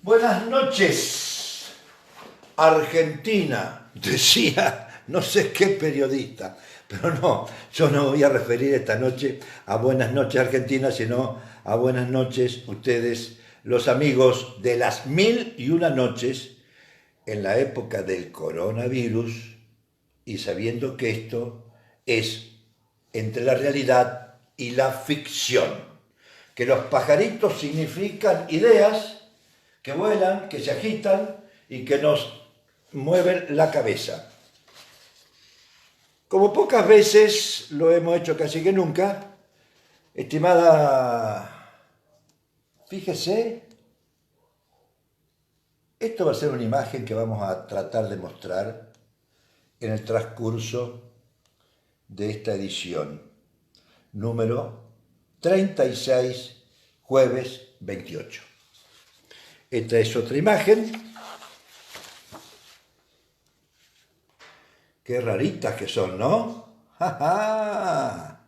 Buenas noches, Argentina, decía no sé qué periodista, pero no, yo no voy a referir esta noche a Buenas noches Argentina, sino a Buenas noches ustedes, los amigos de las 1001 noches en la época del coronavirus y sabiendo que esto es entre la realidad y la ficción, que los pajaritos significan ideas que vuelan, que se agitan y que nos mueven la cabeza. Como pocas veces lo hemos hecho, casi que nunca, estimada, fíjese, esto va a ser una imagen que vamos a tratar de mostrar en el transcurso de esta edición, número 36, jueves 28. Esta es otra imagen. Qué raritas que son, ¿no? ¡Ja, ja!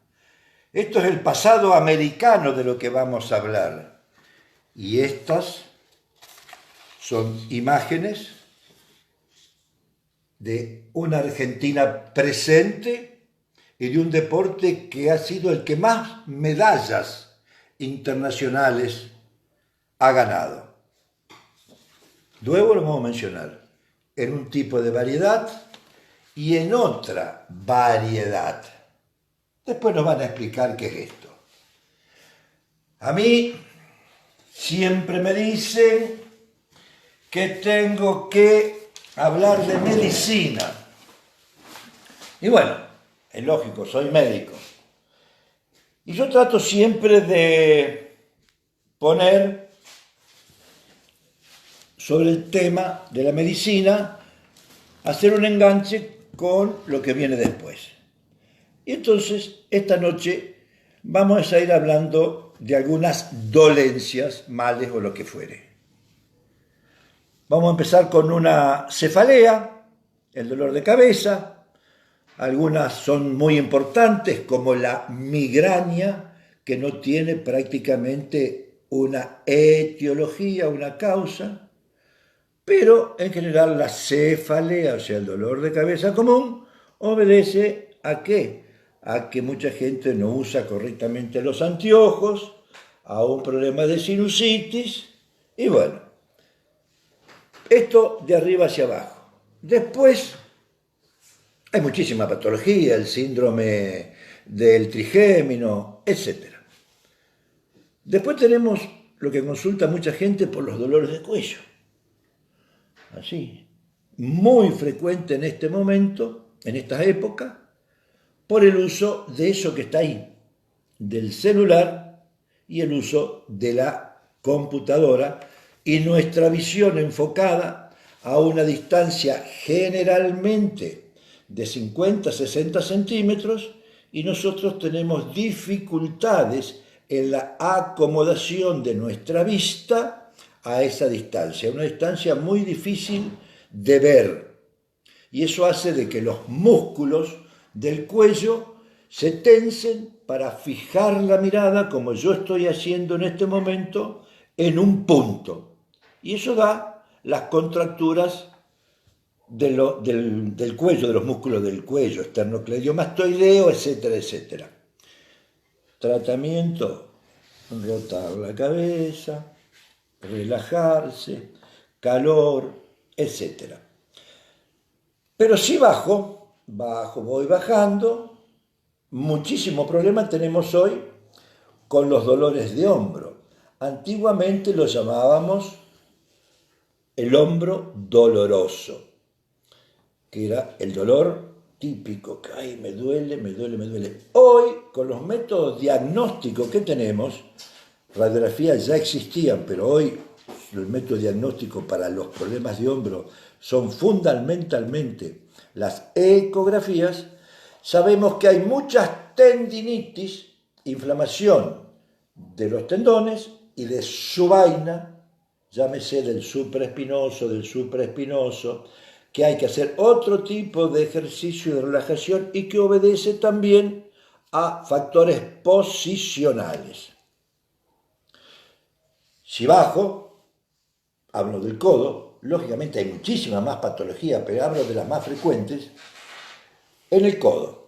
Esto es el pasado americano de lo que vamos a hablar. Y estas son imágenes de una Argentina presente y de un deporte que ha sido el que más medallas internacionales ha ganado. Luego lo vamos a mencionar en un tipo de variedad y en otra variedad. Después nos van a explicar qué es esto. A mí siempre me dicen que tengo que hablar de medicina. Y bueno, es lógico, soy médico. Y yo trato siempre de poner sobre el tema de la medicina, hacer un enganche con lo que viene después. Y entonces, esta noche vamos a ir hablando de algunas dolencias, males o lo que fuere. Vamos a empezar con una cefalea, el dolor de cabeza. Algunas son muy importantes, como la migraña, que no tiene prácticamente una etiología, una causa. Pero en general la cefalea, o sea, el dolor de cabeza común, obedece ¿a qué? A que mucha gente no usa correctamente los anteojos, a un problema de sinusitis, y bueno, esto de arriba hacia abajo. Después hay muchísima patología, el síndrome del trigémino, etc. Después tenemos lo que consulta mucha gente por los dolores de cuello. Así, muy frecuente en este momento, en esta época, por el uso de eso que está ahí, del celular y el uso de la computadora y nuestra visión enfocada a una distancia generalmente de 50-60 centímetros y nosotros tenemos dificultades en la acomodación de nuestra vista a esa distancia, una distancia muy difícil de ver. Y eso hace de que los músculos del cuello se tensen para fijar la mirada, como yo estoy haciendo en este momento, en un punto. Y eso da las contracturas del cuello, de los músculos del cuello, esternocleidomastoideo, etcétera, etcétera. Tratamiento, rotar la cabeza, relajarse, calor, etc. Pero si voy bajando, muchísimo problema tenemos hoy con los dolores de hombro. Antiguamente lo llamábamos el hombro doloroso, que era el dolor típico, que ay, me duele. Hoy, con los métodos diagnósticos que tenemos, radiografías ya existían, pero hoy el método diagnóstico para los problemas de hombro son fundamentalmente las ecografías. Sabemos que hay muchas tendinitis, inflamación de los tendones y de su vaina, llámese del supraespinoso, que hay que hacer otro tipo de ejercicio de relajación y que obedece también a factores posicionales. Si bajo, hablo del codo, lógicamente hay muchísimas más patologías, pero hablo de las más frecuentes, en el codo.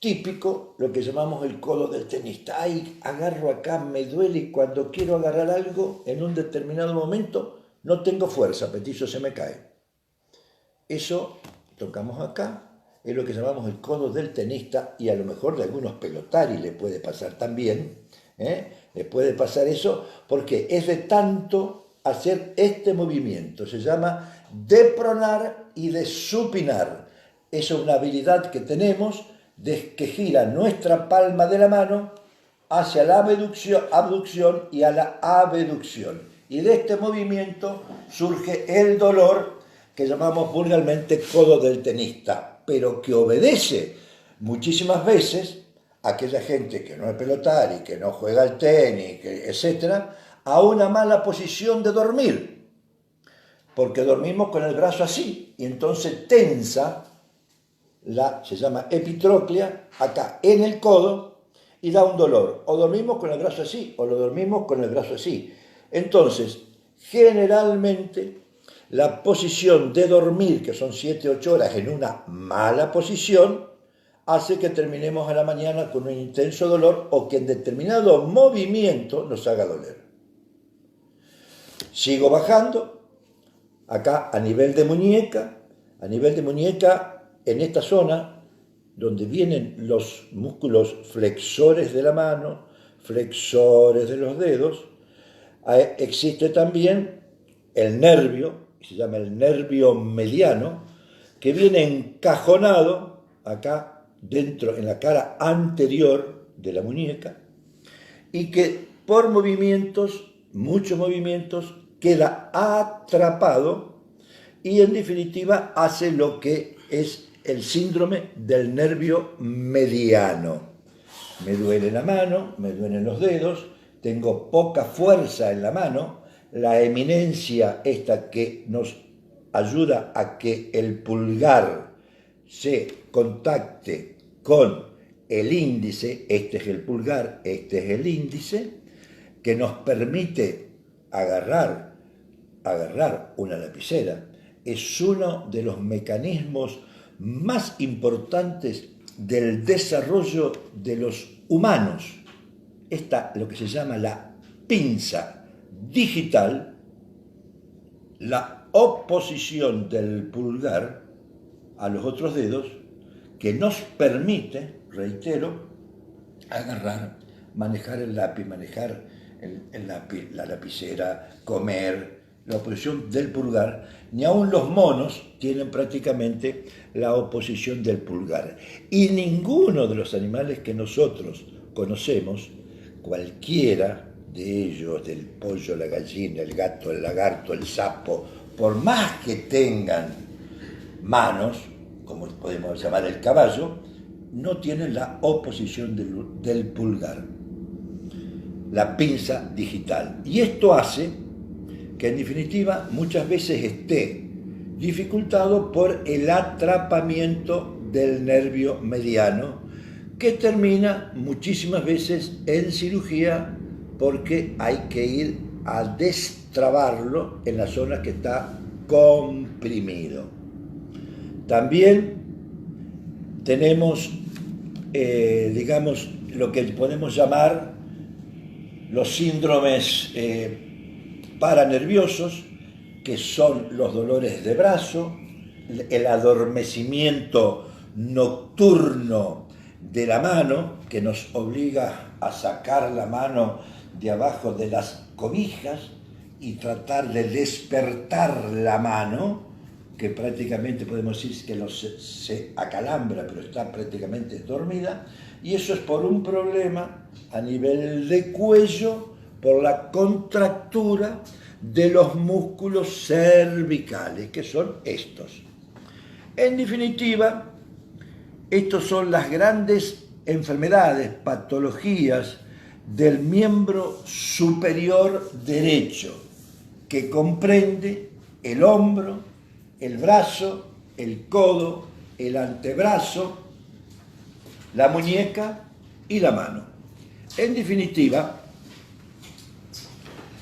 Típico, lo que llamamos el codo del tenista. Ay, agarro acá, me duele y cuando quiero agarrar algo, en un determinado momento, no tengo fuerza, petizo se me cae. Eso, tocamos acá, es lo que llamamos el codo del tenista y a lo mejor de algunos pelotaris le puede pasar también. Le puede pasar eso porque es de tanto hacer este movimiento. Se llama depronar y de supinar. Es una habilidad que tenemos que gira nuestra palma de la mano hacia la abducción y a la abducción. Y de este movimiento surge el dolor que llamamos vulgarmente codo del tenista, pero que obedece muchísimas veces a aquella gente que no es pelotari, que no juega al tenis, etc., a una mala posición de dormir, porque dormimos con el brazo así, y entonces tensa, se llama epitróclea, acá en el codo, y da un dolor. O dormimos con el brazo así, o lo dormimos con el brazo así. Entonces, generalmente, la posición de dormir, que son 7-8 horas en una mala posición, hace que terminemos a la mañana con un intenso dolor o que en determinado movimiento nos haga doler. Sigo bajando, acá a nivel de muñeca, en esta zona donde vienen los músculos flexores de la mano, flexores de los dedos, existe también el nervio, se llama el nervio mediano, que viene encajonado acá dentro, en la cara anterior de la muñeca, y que por movimientos, muchos movimientos, queda atrapado y en definitiva hace lo que es el síndrome del nervio mediano. Me duele la mano, me duelen los dedos, tengo poca fuerza en la mano, la eminencia esta que nos ayuda a que el pulgar se contacte con el índice, este es el pulgar, este es el índice, que nos permite agarrar una lapicera, es uno de los mecanismos más importantes del desarrollo de los humanos. Esta, lo que se llama la pinza digital, la oposición del pulgar a los otros dedos, que nos permite, reitero, agarrar, manejar el lápiz, manejar la lapicera, comer, la oposición del pulgar. Ni aun los monos tienen prácticamente la oposición del pulgar. Y ninguno de los animales que nosotros conocemos, cualquiera de ellos, del pollo, la gallina, el gato, el lagarto, el sapo, por más que tengan manos, como podemos llamar el caballo, no tienen la oposición del pulgar, la pinza digital. Y esto hace que en definitiva muchas veces esté dificultado por el atrapamiento del nervio mediano, que termina muchísimas veces en cirugía porque hay que ir a destrabarlo en la zona que está comprimido. También tenemos, digamos, lo que podemos llamar los síndromes paranerviosos, que son los dolores de brazo, el adormecimiento nocturno de la mano, que nos obliga a sacar la mano de abajo de las cobijas y tratar de despertar la mano, que prácticamente podemos decir que se acalambra, pero está prácticamente dormida, y eso es por un problema a nivel de cuello, por la contractura de los músculos cervicales, que son estos. En definitiva, estas son las grandes enfermedades, patologías del miembro superior derecho, que comprende el hombro, el brazo, el codo, el antebrazo, la muñeca y la mano. En definitiva,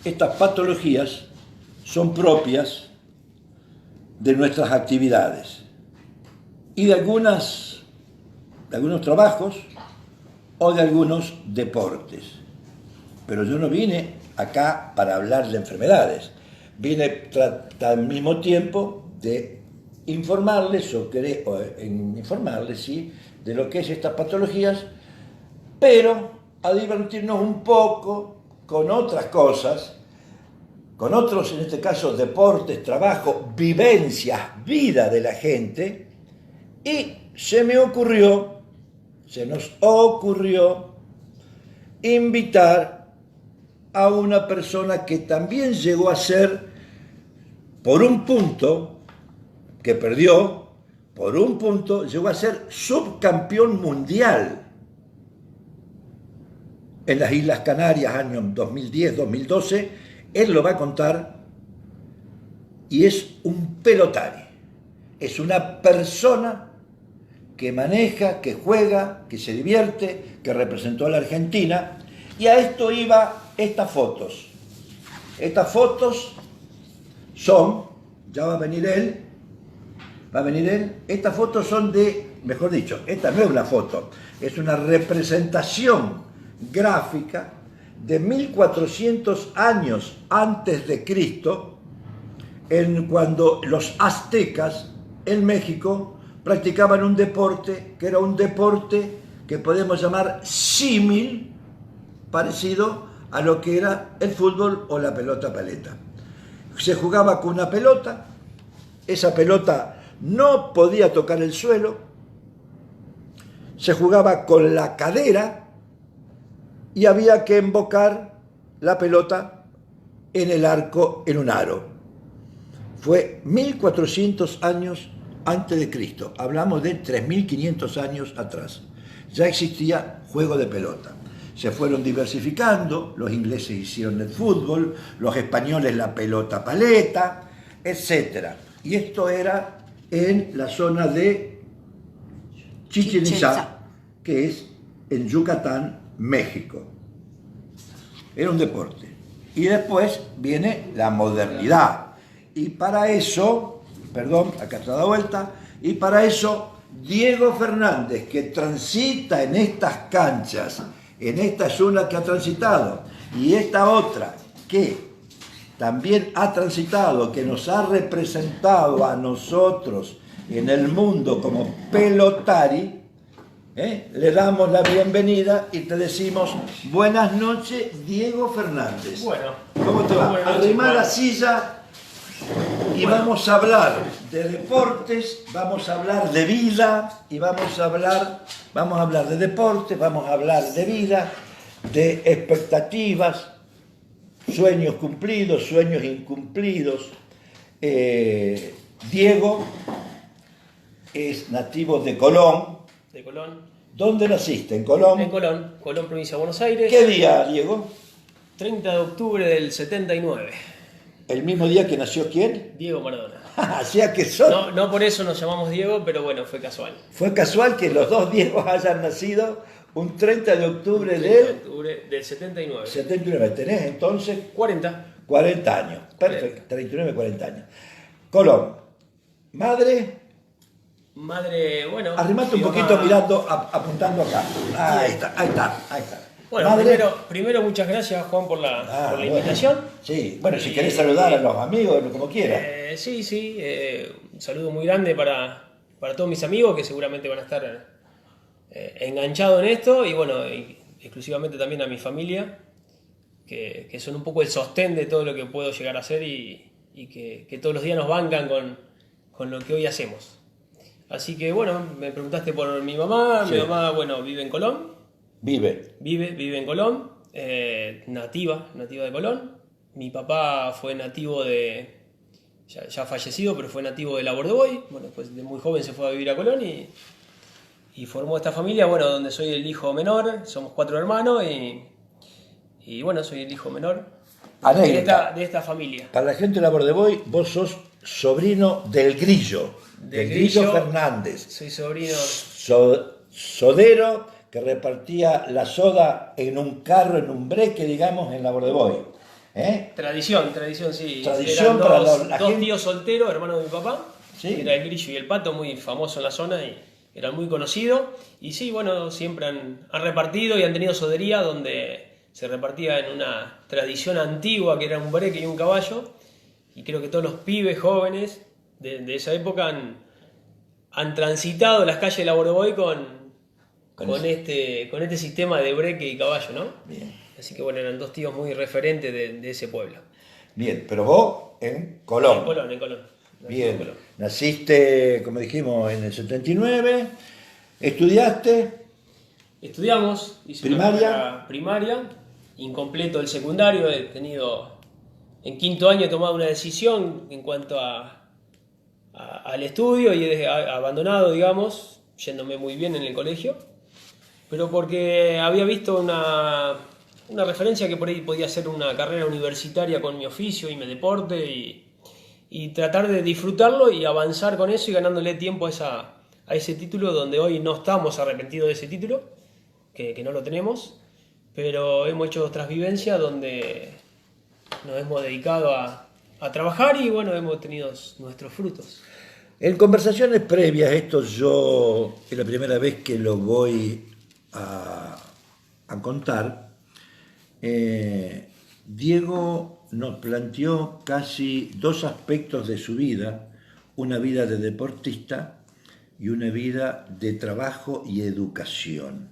estas patologías son propias de nuestras actividades y de algunos trabajos o de algunos deportes. Pero yo no vine acá para hablar de enfermedades, vine al mismo tiempo de informarles sí, de lo que es estas patologías, pero a divertirnos un poco con otras cosas, con otros, en este caso, deportes, trabajo, vivencias, vida de la gente, y se nos ocurrió invitar a una persona que también llegó a ser, por un punto, que perdió, por un punto, llegó a ser subcampeón mundial en las Islas Canarias, años 2010-2012, él lo va a contar, y es un pelotari, es una persona que maneja, que juega, que se divierte, que representó a la Argentina, y a esto iba estas fotos. Estas fotos son, ya va a venir él, estas fotos son mejor dicho, esta no es una foto, es una representación gráfica de 1400 años antes de Cristo, cuando los aztecas en México practicaban un deporte que era un deporte que podemos llamar símil, parecido a lo que era el fútbol o la pelota paleta. Se jugaba con una pelota, esa pelota no podía tocar el suelo, se jugaba con la cadera y había que embocar la pelota en el arco, en un aro. Fue 1400 años antes de Cristo, hablamos de 3500 años atrás. Ya existía juego de pelota. Se fueron diversificando, los ingleses hicieron el fútbol, los españoles la pelota paleta, etc. Y esto era en la zona de Chichén Itzá, que es en Yucatán, México. Era un deporte. Y después viene la modernidad. Y para eso, acá está la vuelta, y para eso Diego Fernández, que transita en estas canchas, en esta es una que ha transitado, y esta otra que también ha transitado, que nos ha representado a nosotros en el mundo como pelotari, le damos la bienvenida y te decimos buenas noches, Diego Fernández. Bueno, ¿cómo te va? Arrimá la silla y vamos a hablar de deportes, vamos a hablar de vida y vamos a hablar de deportes, vamos a hablar de vida, de expectativas, sueños cumplidos, sueños incumplidos. Diego es nativo de Colón. De Colón. ¿Dónde naciste? ¿En Colón? En Colón, provincia de Buenos Aires. ¿Qué día, Diego? 30 de octubre del 79. ¿El mismo día que nació quién? Diego Maradona. Así que son. No por eso nos llamamos Diego, pero bueno, fue casual. Fue casual que los dos Diegos hayan nacido un 30 de octubre del 79. 79. ¿Tenés entonces? 40 años. Perfecto, 39, 40 años. Colón. Madre, bueno. Arrimate un poquito mirando, apuntando acá. Ahí está. Bueno, madre, primero muchas gracias, Juan, por la invitación. Sí, bueno, si querés saludar a los amigos, como quieras. Sí. Un saludo muy grande para todos mis amigos que seguramente van a estar enganchados en esto. Y bueno, exclusivamente también a mi familia, que son un poco el sostén de todo lo que puedo llegar a hacer y que todos los días nos bancan con lo que hoy hacemos. Así que bueno, me preguntaste por mi mamá. Sí. Mi mamá, bueno, vive en Colón. Vive Vive en Colón, nativa de Colón. Mi papá fue nativo ya fallecido, pero fue nativo de Labor de Boy. Bueno, pues de muy joven se fue a vivir a Colón y formó esta familia, bueno, donde soy el hijo menor. Somos 4 hermanos y bueno, soy el hijo menor de esta familia. Para la gente de Labor de Boy, vos sos sobrino del Grillo. Del Grillo Fernández. Soy sobrino. Sodero que repartía la soda en un carro, en un breque, digamos, en Labor de Boy. Tradición, sí. Tradición Eran para dos, la dos gente. tíos solteros, hermanos de mi papá. Sí. Era el Grillo y el Pato, muy famoso en la zona y eran muy conocidos. Y sí, bueno, siempre han repartido y han tenido sodería donde se repartía en una tradición antigua que era un breque y un caballo. Y creo que todos los pibes jóvenes de esa época han transitado las calles de la Boroboy con este sistema de breque y caballo, ¿no? Bien. Así que bueno, eran dos tíos muy referentes de ese pueblo. Bien, pero vos en Colón. En Colón. Bien, En Colón. naciste, como dijimos, en el 79, estudiaste, Estudiamos, hice una carrera primaria, incompleto el secundario, en quinto año he tomado una decisión en cuanto al estudio y he abandonado, digamos, yéndome muy bien en el colegio, pero porque había visto una referencia que por ahí podía hacer una carrera universitaria con mi oficio y mi deporte y tratar de disfrutarlo y avanzar con eso y ganándole tiempo a ese título donde hoy no estamos arrepentidos de ese título, que no lo tenemos, pero hemos hecho otras vivencias donde nos hemos dedicado a trabajar y bueno, hemos tenido nuestros frutos. En conversaciones previas, esto yo es la primera vez que lo voy a contar, Diego nos planteó casi dos aspectos de su vida, una vida de deportista y una vida de trabajo y educación.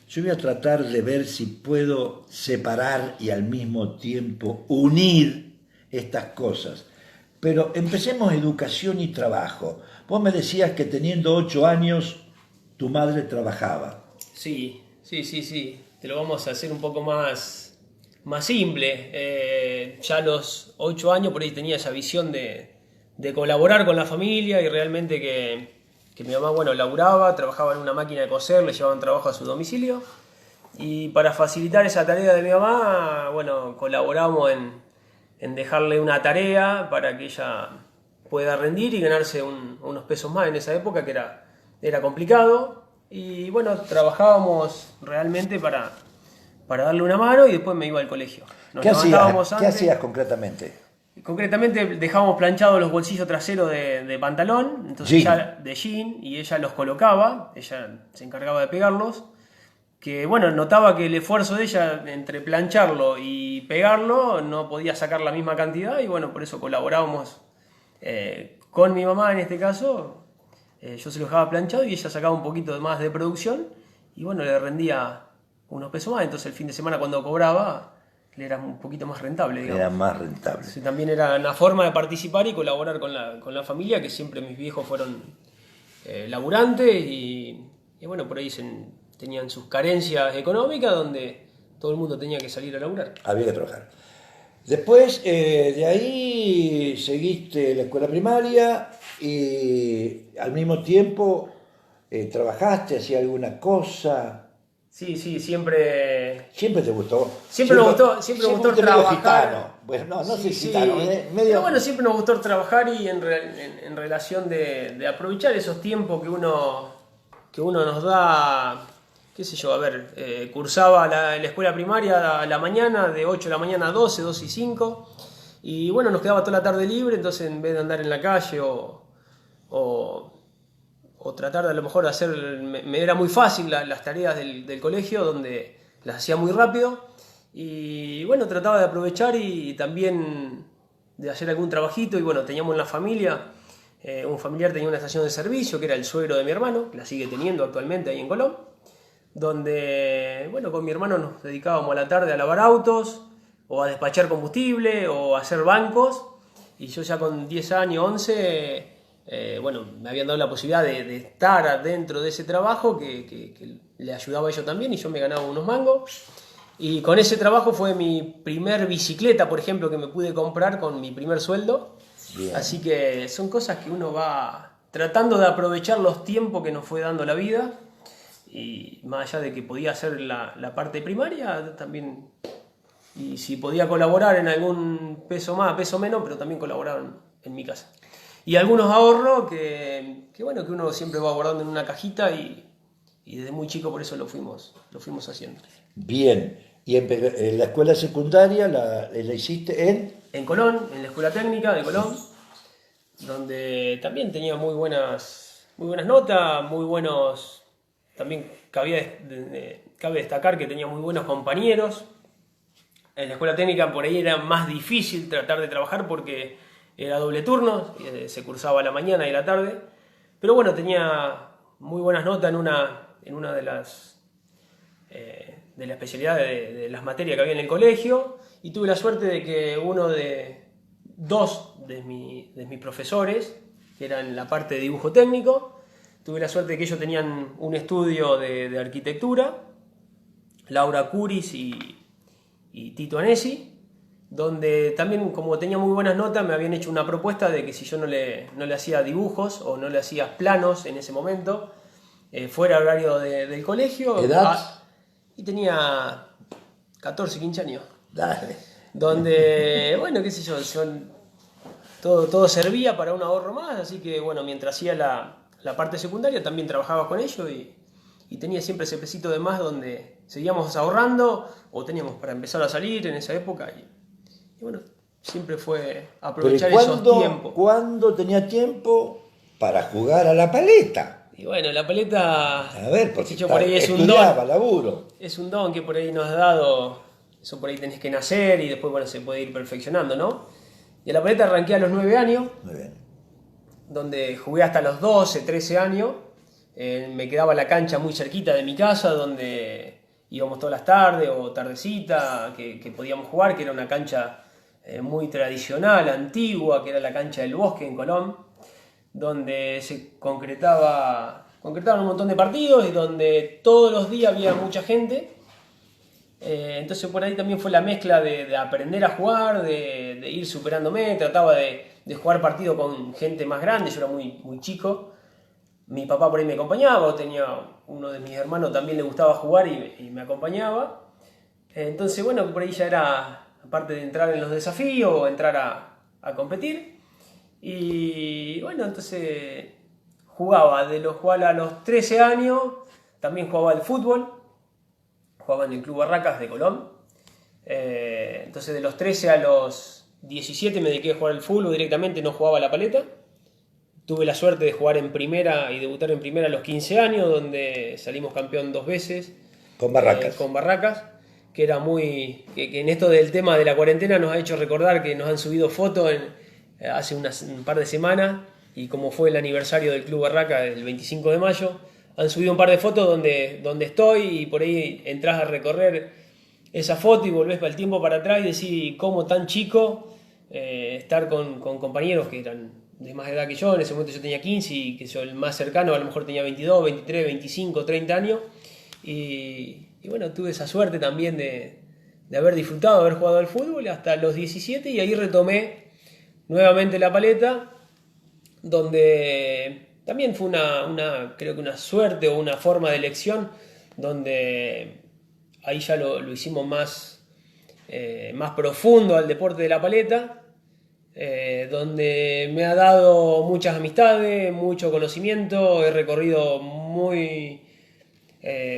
Yo voy a tratar de ver si puedo separar y al mismo tiempo unir estas cosas. Pero empecemos educación y trabajo. Vos me decías que teniendo 8 años tu madre trabajaba. Sí. Te lo vamos a hacer un poco más simple. Ya a los 8 años por ahí tenía esa visión de colaborar con la familia y realmente que mi mamá, bueno, laburaba, trabajaba en una máquina de coser, le llevaban trabajo a su domicilio. Y para facilitar esa tarea de mi mamá, bueno, colaboramos en dejarle una tarea para que ella pueda rendir y ganarse unos pesos más en esa época, que era complicado. Y bueno, trabajábamos realmente para darle una mano y después me iba al colegio. ¿Qué hacías concretamente? Concretamente dejábamos planchados los bolsillos traseros de pantalón, entonces ella, de jean, y ella los colocaba, ella se encargaba de pegarlos. Que bueno, notaba que el esfuerzo de ella entre plancharlo y pegarlo no podía sacar la misma cantidad y bueno, por eso colaborábamos con mi mamá en este caso. Yo se lo dejaba planchado y ella sacaba un poquito más de producción y bueno, le rendía unos pesos más, entonces el fin de semana cuando cobraba le era un poquito más rentable, digamos. Era más rentable. Entonces, también era una forma de participar y colaborar con la familia, que siempre mis viejos fueron laburantes y bueno, por ahí tenían sus carencias económicas donde todo el mundo tenía que salir a laburar. Había que trabajar. Después de ahí seguiste la escuela primaria y al mismo tiempo trabajaste, hacías alguna cosa. Sí, siempre. ¿Siempre te gustó? Siempre nos gustó trabajar. Gitano. Bueno, no sé gitano, medio... Pero bueno, siempre nos gustó trabajar y en relación de aprovechar esos tiempos que uno nos da. Qué sé yo, a ver, cursaba la escuela primaria a la mañana, de 8 de la mañana a 12 y 5, y bueno, nos quedaba toda la tarde libre, entonces en vez de andar en la calle o tratar de a lo mejor hacer, me era muy fácil las tareas del colegio, donde las hacía muy rápido, y bueno, trataba de aprovechar y también de hacer algún trabajito, y bueno, teníamos en la familia, un familiar tenía una estación de servicio, que era el suegro de mi hermano, que la sigue teniendo actualmente ahí en Colón, donde, bueno, con mi hermano nos dedicábamos a la tarde a lavar autos, o a despachar combustible, o a hacer bancos, y yo ya con 10 años, 11, bueno, me habían dado la posibilidad de estar dentro de ese trabajo, que le ayudaba a ellos también, y yo me ganaba unos mangos, y con ese trabajo fue mi primer bicicleta, por ejemplo, que me pude comprar con mi primer sueldo. Bien. Así que son cosas que uno va tratando de aprovechar los tiempos que nos fue dando la vida. Y más allá de que podía hacer la parte primaria, también, y si podía colaborar en algún peso más, peso menos, pero también colaboraban en mi casa. Y algunos ahorros que bueno, que uno siempre va guardando en una cajita y desde muy chico por eso lo fuimos haciendo. Bien, Y en la escuela secundaria la hiciste En Colón, en la Escuela Técnica de Colón, donde también tenía muy buenas notas, muy buenos, también cabe destacar que tenía muy buenos compañeros. En la Escuela Técnica por ahí era más difícil tratar de trabajar porque era doble turno, se cursaba a la mañana y a la tarde, pero bueno, tenía muy buenas notas en una de las especialidades de las materias que había en el colegio, y tuve la suerte de que dos de mis profesores, que eran la parte de dibujo técnico, tuve la suerte de que ellos tenían un estudio de arquitectura, Laura Curis y Tito Anesi, donde también, como tenía muy buenas notas, me habían hecho una propuesta de que si yo no le hacía dibujos o no le hacía planos en ese momento, fuera horario del colegio. ¿Edad? Y tenía 14, 15 años. Dale. Donde, bueno, qué sé yo, todo servía para un ahorro más, así que bueno, mientras hacía la parte secundaria también trabajaba con ellos y tenía siempre ese pesito de más donde seguíamos ahorrando o teníamos para empezar a salir en esa época y bueno, siempre fue aprovechar esos tiempos. ¿Cuándo tenía tiempo para jugar a la paleta? Y bueno, la paleta, A ver, porque por ahí es un don. Laburo. Es un don que por ahí nos ha dado, eso por ahí tenés que nacer y después bueno, se puede ir perfeccionando, ¿no? Y a la paleta arranqué a los 9 años, Muy bien. donde jugué hasta los 12, 13 años. Me quedaba la cancha muy cerquita de mi casa, donde íbamos todas las tardes o tardecita, que podíamos jugar, que era una cancha muy tradicional, antigua, que era la cancha del Bosque en Colón, donde se concretaban un montón de partidos y donde todos los días había mucha gente. Entonces por ahí también fue la mezcla de aprender a jugar, de ir superándome. Trataba de jugar partido con gente más grande, yo era muy chico. Mi papá por ahí me acompañaba, o tenía uno de mis hermanos también le gustaba jugar y me acompañaba. Entonces bueno, por ahí ya era, aparte de entrar en los desafíos o entrar a competir. Y bueno, entonces jugaba a los 13 años, también jugaba al fútbol, jugaba en el Club Barracas de Colón. Entonces de los 13 a los 17 me dediqué a jugar al fútbol directamente, no jugaba a la paleta. Tuve la suerte de jugar en primera y debutar en primera a los 15 años, donde salimos campeón 2 veces. Con Barracas. Con Barracas, que era que en esto del tema de la cuarentena nos ha hecho recordar que nos han subido fotos hace un par de semanas, y como fue el aniversario del Club Barraca el 25 de mayo, han subido un par de fotos donde estoy, y por ahí entras a recorrer esa foto y volvés para el tiempo para atrás y decís cómo tan chico estar con compañeros que eran de más edad que yo. En ese momento yo tenía 15 y que yo el más cercano a lo mejor tenía 22, 23, 25, 30 años, y bueno, tuve esa suerte también de haber disfrutado, de haber jugado al fútbol hasta los 17, y ahí retomé nuevamente la paleta, donde también fue creo que una suerte o una forma de elección, donde ahí ya lo hicimos más profundo al deporte de la paleta, donde me ha dado muchas amistades, mucho conocimiento, he recorrido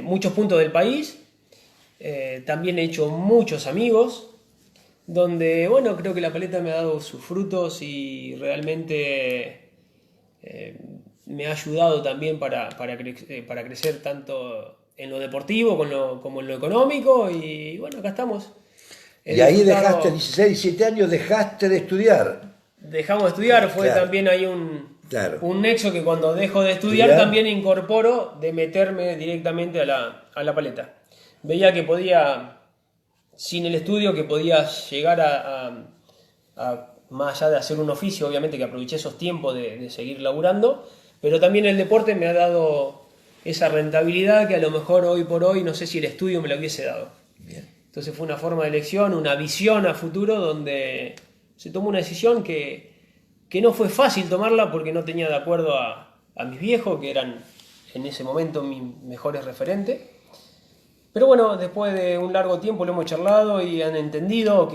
muchos puntos del país, también he hecho muchos amigos, donde, bueno, creo que la paleta me ha dado sus frutos y realmente me ha ayudado también para crecer tanto en lo deportivo como en lo económico, y bueno, acá estamos. Y ahí dejaste, 16, 17 años, dejaste de estudiar. Dejamos de estudiar, fue Claro. también ahí un nexo que cuando dejo de estudiar también incorporo de meterme directamente a la paleta. Veía que podía, sin el estudio, que podía llegar a más allá de hacer un oficio, obviamente que aproveché esos tiempos de seguir laburando, pero también el deporte me ha dado esa rentabilidad que a lo mejor hoy por hoy no sé si el estudio me lo hubiese dado. Bien. Entonces fue una forma de elección, una visión a futuro, donde se tomó una decisión que no fue fácil tomarla porque no tenía de acuerdo a mis viejos, que eran en ese momento mis mejores referentes. Pero bueno, después de un largo tiempo lo hemos charlado y han entendido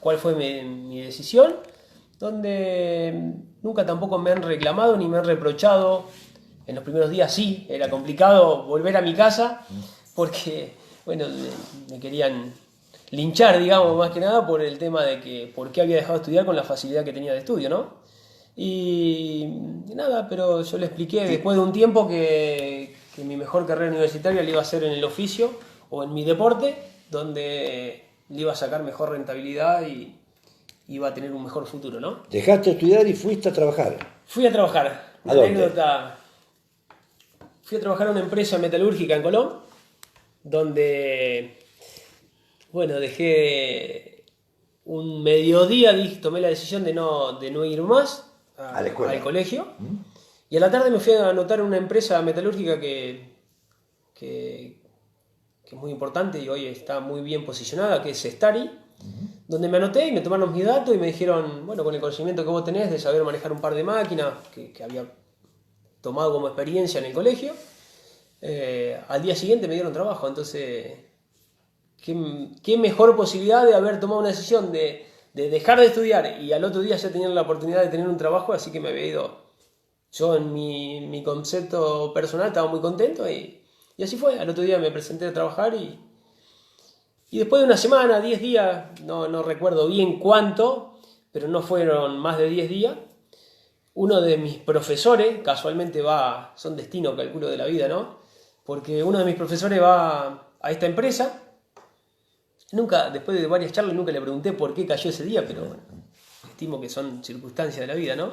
cuál fue mi decisión, donde nunca tampoco me han reclamado ni me han reprochado. En los primeros días sí, era complicado volver a mi casa porque bueno, me querían linchar, digamos, más que nada por el tema de que por qué había dejado de estudiar con la facilidad que tenía de estudio, ¿no? Y nada, pero yo le expliqué después de un tiempo que mi mejor carrera universitaria la iba a hacer en el oficio o en mi deporte, donde le iba a sacar mejor rentabilidad y iba a tener un mejor futuro, ¿no? Dejaste de estudiar y fuiste a trabajar. Fui a trabajar. ¿A dónde? Anécdota. Fui a trabajar a una empresa metalúrgica en Colón, donde, bueno, dejé un mediodía, tomé la decisión de no ir más A la escuela. al colegio. Y a la tarde me fui a anotar en una empresa metalúrgica que es muy importante y hoy está muy bien posicionada, que es Stari, donde me anoté y me tomaron mis datos y me dijeron, bueno, con el conocimiento que vos tenés de saber manejar un par de máquinas que había tomado como experiencia en el colegio, al día siguiente me dieron trabajo. Entonces, qué mejor posibilidad de haber tomado una decisión de dejar de estudiar y al otro día ya tener la oportunidad de tener un trabajo, así que me había ido. Yo en mi concepto personal estaba muy contento y así fue. Al otro día me presenté a trabajar y después de una semana, 10 días, no recuerdo bien cuánto, pero no fueron más de 10 días, uno de mis profesores, casualmente son destino, calculo, de la vida, ¿no? Porque uno de mis profesores va a esta empresa. Después de varias charlas, nunca le pregunté por qué cayó ese día, pero bueno, estimo que son circunstancias de la vida, ¿no?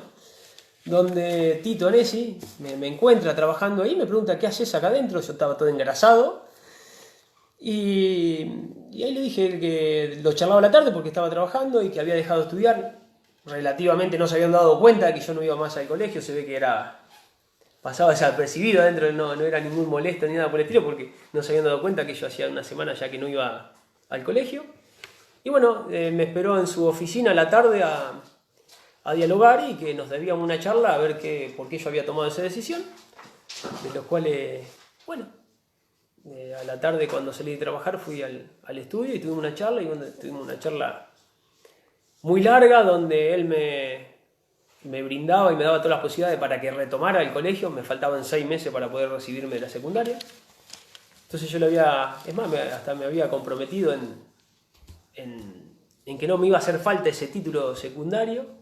Donde Tito Anesi me encuentra trabajando ahí, me pregunta, ¿qué haces acá adentro? Yo estaba todo engrasado. Y ahí le dije que lo charlaba a la tarde porque estaba trabajando y que había dejado de estudiar. Relativamente no se habían dado cuenta que yo no iba más al colegio, se ve que pasaba desapercibido adentro, no era ningún molesto ni nada por el estilo, porque no se habían dado cuenta que yo hacía una semana ya que no iba al colegio. Y bueno, me esperó en su oficina a la tarde a dialogar y que nos debíamos una charla a ver por qué yo había tomado esa decisión, de los cuales, bueno, a la tarde cuando salí de trabajar fui al estudio y tuvimos una charla muy larga donde él me brindaba y me daba todas las posibilidades para que retomara el colegio. Me faltaban 6 meses para poder recibirme de la secundaria. Entonces yo hasta me había comprometido en que no me iba a hacer falta ese título secundario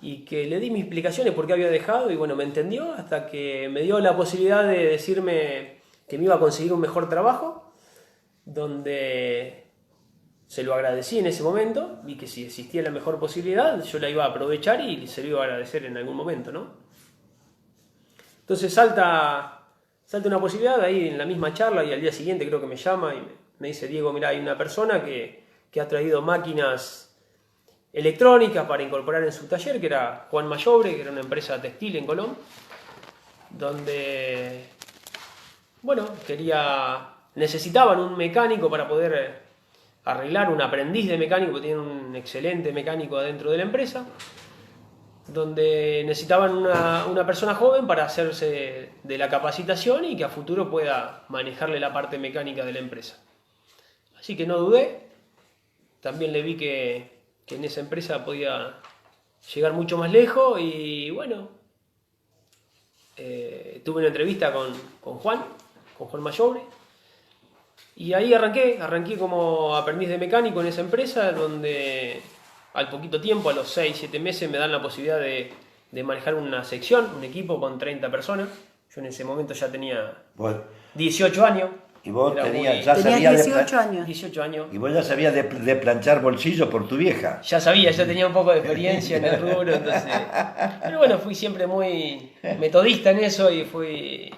y que le di mis explicaciones por qué había dejado y bueno, me entendió hasta que me dio la posibilidad de decirme que me iba a conseguir un mejor trabajo, donde se lo agradecí en ese momento y que si existía la mejor posibilidad yo la iba a aprovechar y se lo iba a agradecer en algún momento, ¿no? Entonces salta una posibilidad ahí en la misma charla y al día siguiente creo que me llama y me dice, Diego, mira, hay una persona que ha traído máquinas electrónicas para incorporar en su taller, que era Juan Mayobre, que era una empresa textil en Colón, donde, bueno, necesitaban un mecánico para poder arreglar, un aprendiz de mecánico, porque tienen un excelente mecánico adentro de la empresa, donde necesitaban una persona joven para hacerse de la capacitación y que a futuro pueda manejarle la parte mecánica de la empresa. Así que no dudé, también le vi que en esa empresa podía llegar mucho más lejos y bueno, tuve una entrevista con Juan Mayobre y ahí arranqué como aprendiz de mecánico en esa empresa donde al poquito tiempo, a los 6-7 meses me dan la posibilidad de manejar una sección, un equipo con 30 personas. Yo en ese momento ya tenía 18 años. Y vos Tenías 18 años. Y vos ya sabías de planchar bolsillos por tu vieja. Ya tenía un poco de experiencia en el rubro, entonces. Pero bueno, fui siempre muy metodista en eso y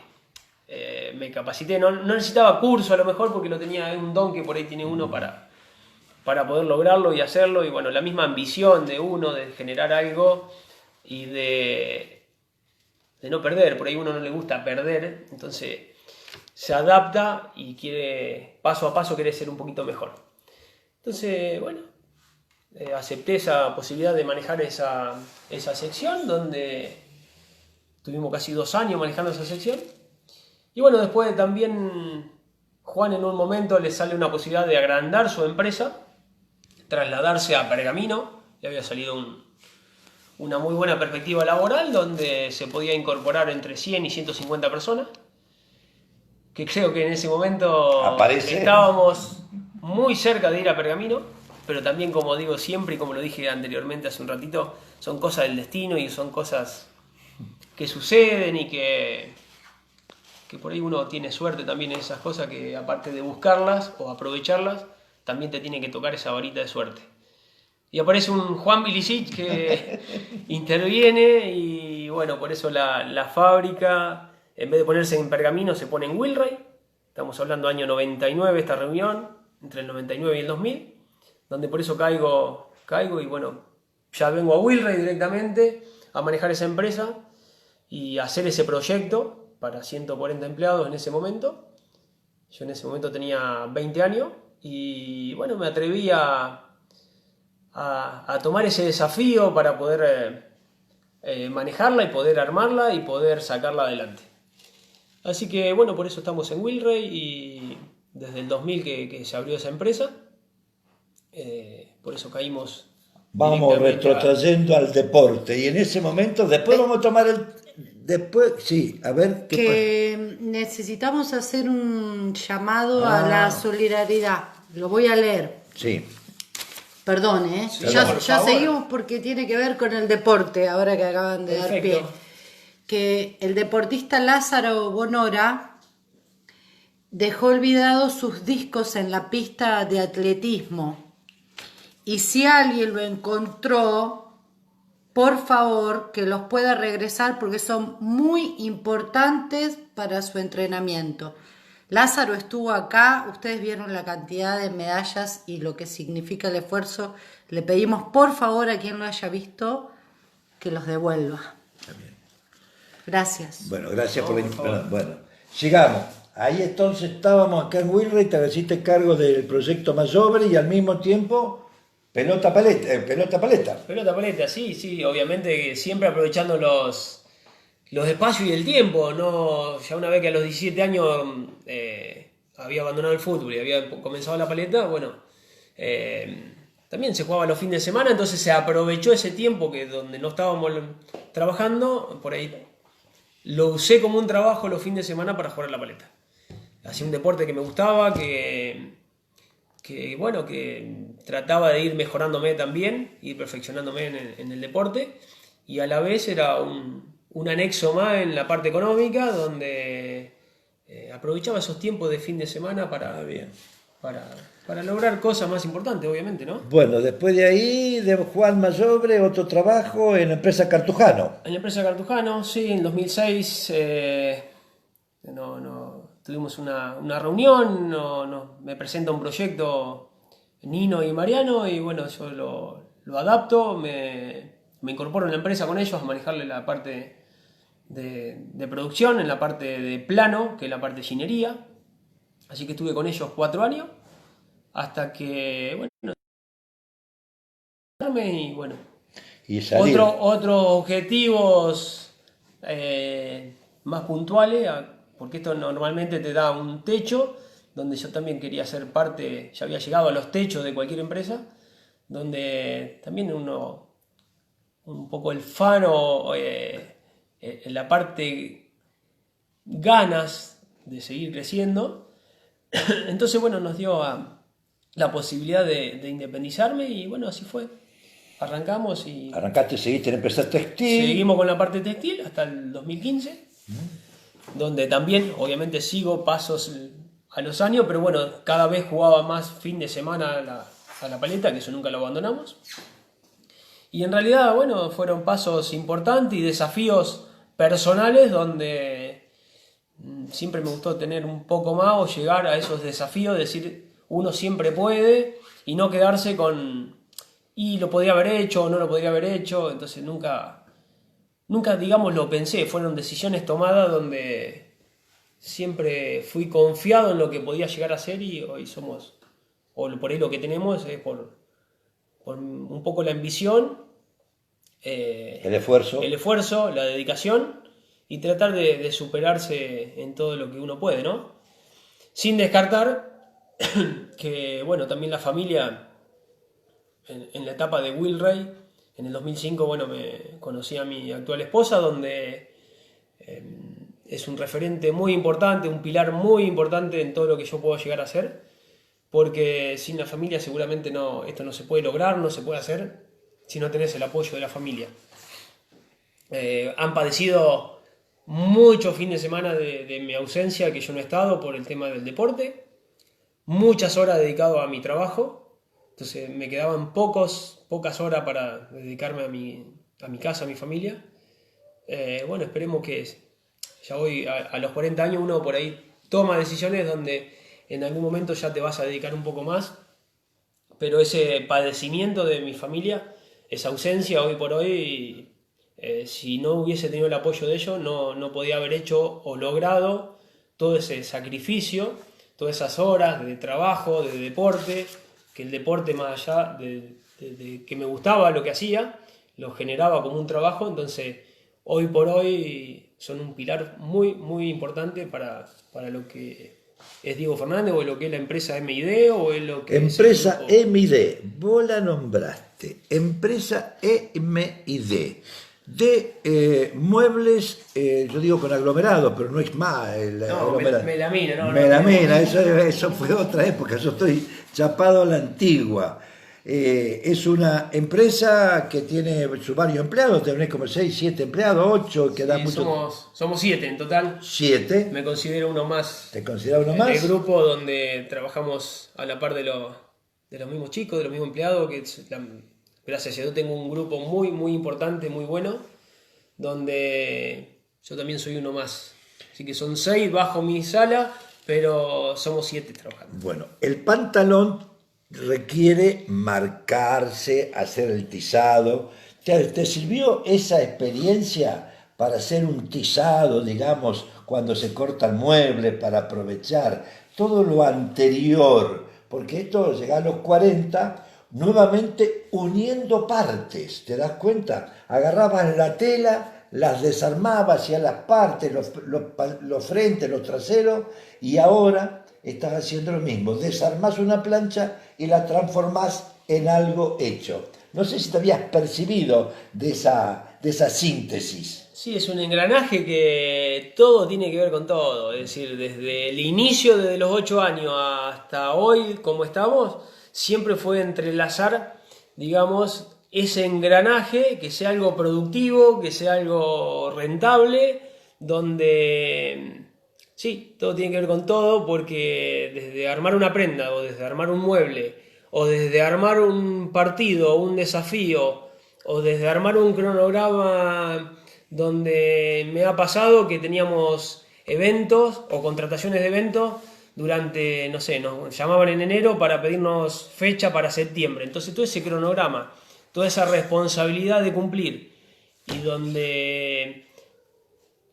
me capacité. No necesitaba curso a lo mejor porque lo tenía un don que por ahí tiene uno para poder lograrlo y hacerlo. Y bueno, la misma ambición de uno de generar algo y de no perder. Por ahí a uno no le gusta perder, entonces se adapta y paso a paso quiere ser un poquito mejor. Entonces, bueno, acepté esa posibilidad de manejar esa sección, donde tuvimos casi 2 años manejando esa sección. Y bueno, después también Juan en un momento le sale una posibilidad de agrandar su empresa, trasladarse a Pergamino. Le había salido una muy buena perspectiva laboral, donde se podía incorporar entre 100 y 150 personas. que creo que en ese momento Aparece. estábamos muy cerca de ir a Pergamino, pero también, como digo siempre y como lo dije anteriormente hace un ratito, son cosas del destino y son cosas que suceden y que por ahí uno tiene suerte también en esas cosas, que aparte de buscarlas o aprovecharlas, también te tiene que tocar esa varita de suerte. Y aparece un Juan Bilicic que interviene y bueno, por eso la fábrica, en vez de ponerse en Pergamino, se pone en Wilray. Estamos hablando año 99, esta reunión, entre el 99 y el 2000, donde por eso caigo y bueno, ya vengo a Wilray directamente a manejar esa empresa y hacer ese proyecto para 140 empleados en ese momento. Yo en ese momento tenía 20 años y bueno, me atreví a tomar ese desafío para poder manejarla y poder armarla y poder sacarla adelante. Así que bueno, por eso estamos en Wilray y desde el 2000 que se abrió esa empresa, por eso caímos. Vamos retrotrayendo al deporte y en ese momento, después vamos a tomar después, sí, a ver qué que necesitamos hacer un llamado a la solidaridad. Lo voy a leer. Sí. Perdón, Sí, ya seguimos porque tiene que ver con el deporte, ahora que acaban de dar pie. Que el deportista Lázaro Bonora dejó olvidados sus discos en la pista de atletismo. Y si alguien lo encontró, por favor, que los pueda regresar porque son muy importantes para su entrenamiento. Lázaro estuvo acá, ustedes vieron la cantidad de medallas y lo que significa el esfuerzo. Le pedimos por favor a quien lo haya visto que los devuelva. También. Gracias. Bueno, gracias por venir. Bueno, sigamos. Ahí entonces estábamos acá en Wilray, te hiciste cargo del proyecto Mayobre y al mismo tiempo pelota paleta. Pelota paleta, sí, obviamente siempre aprovechando los espacios y el tiempo, ¿no? Ya una vez que a los 17 años había abandonado el fútbol y había comenzado la paleta, bueno, también se jugaba los fines de semana, entonces se aprovechó ese tiempo que donde no estábamos trabajando, por ahí lo usé como un trabajo los fines de semana para jugar a la paleta. Hacía un deporte que me gustaba, que trataba de ir mejorándome también, ir perfeccionándome en el deporte, y a la vez era un anexo más en la parte económica, donde aprovechaba esos tiempos de fin de semana para lograr cosas más importantes, obviamente, ¿no? Bueno, después de ahí, de Juan Mayobre, otro trabajo en la empresa Cartujano. En la empresa Cartujano, sí, en 2006 tuvimos una reunión, me presenta un proyecto Nino y Mariano y bueno, yo lo adapto, me incorporo en la empresa con ellos a manejarle la parte de producción, en la parte de plano, que es la parte de ingeniería. Así que estuve con ellos 4 años, hasta que, bueno, y bueno, otros objetivos más puntuales, porque esto normalmente te da un techo, donde yo también quería ser parte, ya había llegado a los techos de cualquier empresa, donde también uno, un poco el fano, en la parte ganas de seguir creciendo. Entonces, bueno, nos dio la posibilidad de independizarme y bueno, así fue. Arrancamos y... Arrancaste, seguiste en empresa textil. Seguimos con la parte textil hasta el 2015, donde también, obviamente, sigo pasos a los años, pero bueno, cada vez jugaba más fin de semana a la paleta, que eso nunca lo abandonamos. Y en realidad, bueno, fueron pasos importantes y desafíos personales donde siempre me gustó tener un poco más o llegar a esos desafíos, decir, uno siempre puede y no quedarse con, y lo podría haber hecho o no lo podría haber hecho, entonces nunca, digamos, lo pensé, fueron decisiones tomadas donde siempre fui confiado en lo que podía llegar a ser y hoy somos, o por ahí lo que tenemos es por un poco la ambición, el esfuerzo, la dedicación y tratar de superarse en todo lo que uno puede, ¿no? Sin descartar que, bueno, también la familia, en la etapa de Wilray, en el 2005, bueno, me conocí a mi actual esposa, donde es un referente muy importante, un pilar muy importante en todo lo que yo puedo llegar a hacer, porque sin la familia seguramente esto no se puede lograr, no se puede hacer si no tenés el apoyo de la familia. Han padecido muchos fines de semana de mi ausencia, que yo no he estado por el tema del deporte, muchas horas dedicado a mi trabajo, entonces me quedaban pocas horas para dedicarme a mi casa, a mi familia. Bueno, esperemos que ya hoy a los 40 años uno por ahí toma decisiones donde en algún momento ya te vas a dedicar un poco más, pero ese padecimiento de mi familia, esa ausencia hoy por hoy, si no hubiese tenido el apoyo de ellos, no podía haber hecho o logrado todo ese sacrificio, todas esas horas de trabajo, de deporte, que el deporte más allá de que me gustaba lo que hacía, lo generaba como un trabajo, entonces hoy por hoy son un pilar muy, muy importante para lo que es Diego Fernández, o lo que es la empresa MID, o es lo que Empresa es MID, vos la nombraste, empresa MID, de muebles, yo digo con aglomerado, pero no es más melamina, melamina, eso fue otra época, yo estoy chapado a la antigua. Es una empresa que tiene sus varios empleados, tenés como 6, 7 empleados, 8, que da sí, mucho. Somos 7 en total. 7. Me considero uno más. ¿Te consideras uno más? El grupo donde trabajamos a la par de los mismos chicos, de los mismos empleados, gracias a Dios tengo un grupo muy, muy importante, muy bueno, donde yo también soy uno más. Así que son 6 bajo mi sala, pero somos 7 trabajando. Bueno, el pantalón requiere marcarse, hacer el tizado. ¿Te sirvió esa experiencia para hacer un tizado, digamos, cuando se corta el mueble, para aprovechar todo lo anterior? Porque esto llega a los 40, nuevamente uniendo partes, ¿te das cuenta? Agarrabas la tela, las desarmabas, hacías las partes, los frentes, los traseros, y ahora estás haciendo lo mismo, desarmás una plancha y la transformás en algo hecho. No sé si te habías percibido de esa síntesis. Sí, es un engranaje que todo tiene que ver con todo, es decir, desde el inicio, desde los 8 años hasta hoy, como estamos, siempre fue entrelazar, digamos, ese engranaje, que sea algo productivo, que sea algo rentable, donde sí, todo tiene que ver con todo, porque desde armar una prenda, o desde armar un mueble, o desde armar un partido, un desafío, o desde armar un cronograma, donde me ha pasado que teníamos eventos o contrataciones de eventos durante, no sé, nos llamaban en enero para pedirnos fecha para septiembre. Entonces todo ese cronograma, toda esa responsabilidad de cumplir, y donde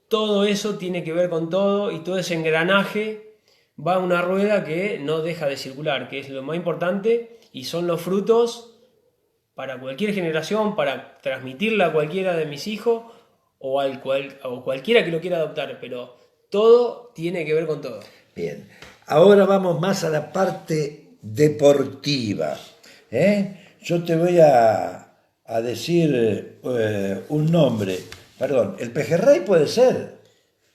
todo eso tiene que ver con todo, y todo ese engranaje va a una rueda que no deja de circular, que es lo más importante, y son los frutos para cualquier generación, para transmitirla a cualquiera de mis hijos o cualquiera que lo quiera adoptar, pero todo tiene que ver con todo. Bien, ahora vamos más a la parte deportiva. Yo te voy a decir un nombre. Perdón, ¿el pejerrey puede ser?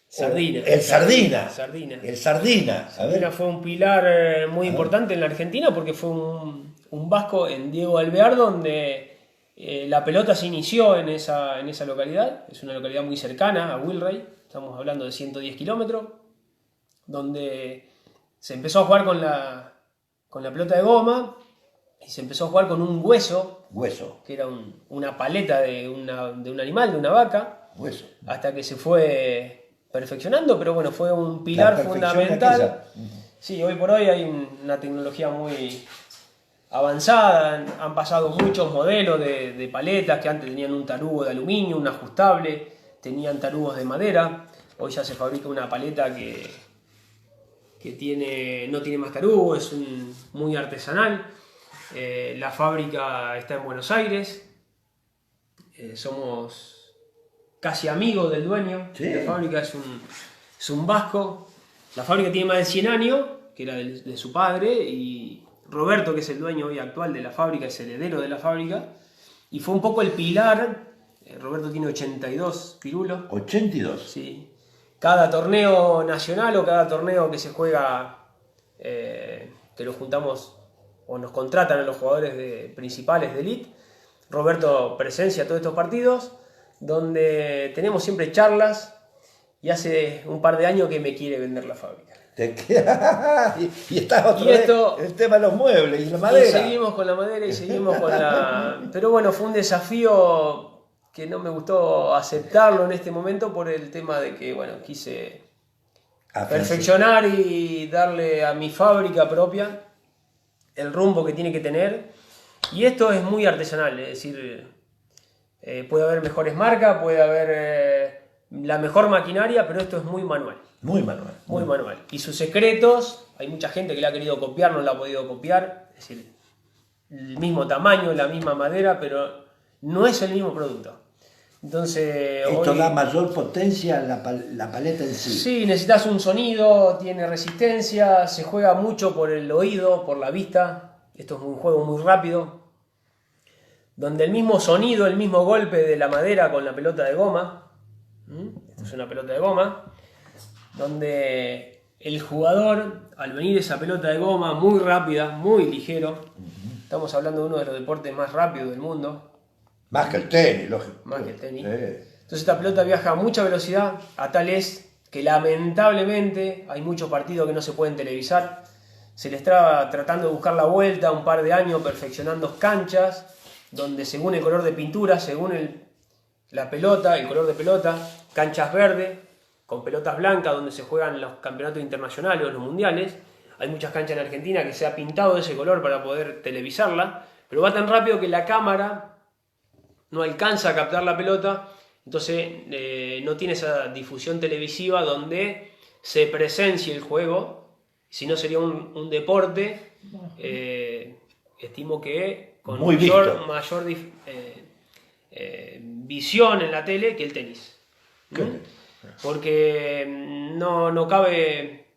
Sardina. El Sardina. Sardina. El Sardina. Sardina fue un pilar muy importante en la Argentina, porque fue un vasco en Diego Alvear, donde la pelota se inició en esa localidad. Es una localidad muy cercana a Wilray, estamos hablando de 110 kilómetros, donde se empezó a jugar con la pelota de goma, y se empezó a jugar con un hueso, que era una paleta de un animal, de una vaca, hueso, hasta que se fue perfeccionando, pero bueno, fue un pilar fundamental. Sí, hoy por hoy hay una tecnología muy avanzada, han pasado muchos modelos de paletas que antes tenían un tarugo de aluminio, un ajustable, tenían tarugos de madera. Hoy ya se fabrica una paleta que no tiene más tarugo, es muy artesanal. La fábrica está en Buenos Aires, somos casi amigos del dueño. Sí. La fábrica es un vasco. La fábrica tiene más de 100 años, que era de su padre, y Roberto, que es el dueño hoy actual de la fábrica, es heredero de la fábrica, y fue un poco el pilar. Roberto tiene 82 pirulos. 82. Sí. cada torneo nacional o cada torneo que se juega, que lo juntamos o nos contratan a los jugadores principales de Elite, Roberto presencia todos estos partidos, donde tenemos siempre charlas, y hace un par de años que me quiere vender la fábrica. Y está otra vez el tema de los muebles y la madera. Y seguimos con la madera y seguimos con la... Pero bueno, fue un desafío que no me gustó aceptarlo en este momento por el tema de que, bueno, quise perfeccionar y darle a mi fábrica propia el rumbo que tiene que tener. Y esto es muy artesanal, es decir, puede haber mejores marcas, puede haber la mejor maquinaria, pero esto es muy manual. Muy manual. Muy manual. Y sus secretos, hay mucha gente que la ha querido copiar, no la ha podido copiar. Es decir, el mismo tamaño, la misma madera, pero no es el mismo producto. Entonces, esto da mayor potencia a la paleta en sí. Sí, necesitas un sonido, tiene resistencia, se juega mucho por el oído, por la vista. Esto es un juego muy rápido, donde el mismo sonido, el mismo golpe de la madera con la pelota de goma, esto es una pelota de goma, donde el jugador, al venir esa pelota de goma muy rápida, muy ligero, estamos hablando de uno de los deportes más rápidos del mundo. Más que el tenis, lógico. Más que el tenis. Sí. Entonces esta pelota viaja a mucha velocidad, a tal es que lamentablemente hay muchos partidos que no se pueden televisar. Se le estaba tratando de buscar la vuelta un par de años perfeccionando canchas, donde según el color de pintura, según la pelota, el color de pelota, canchas verdes, con pelotas blancas donde se juegan los campeonatos internacionales o los mundiales. Hay muchas canchas en Argentina que se ha pintado de ese color para poder televisarla, pero va tan rápido que la cámara no alcanza a captar la pelota, entonces no tiene esa difusión televisiva donde se presencie el juego. Si no sería un deporte, estimo que con mayor visión en la tele que el tenis. Porque no cabe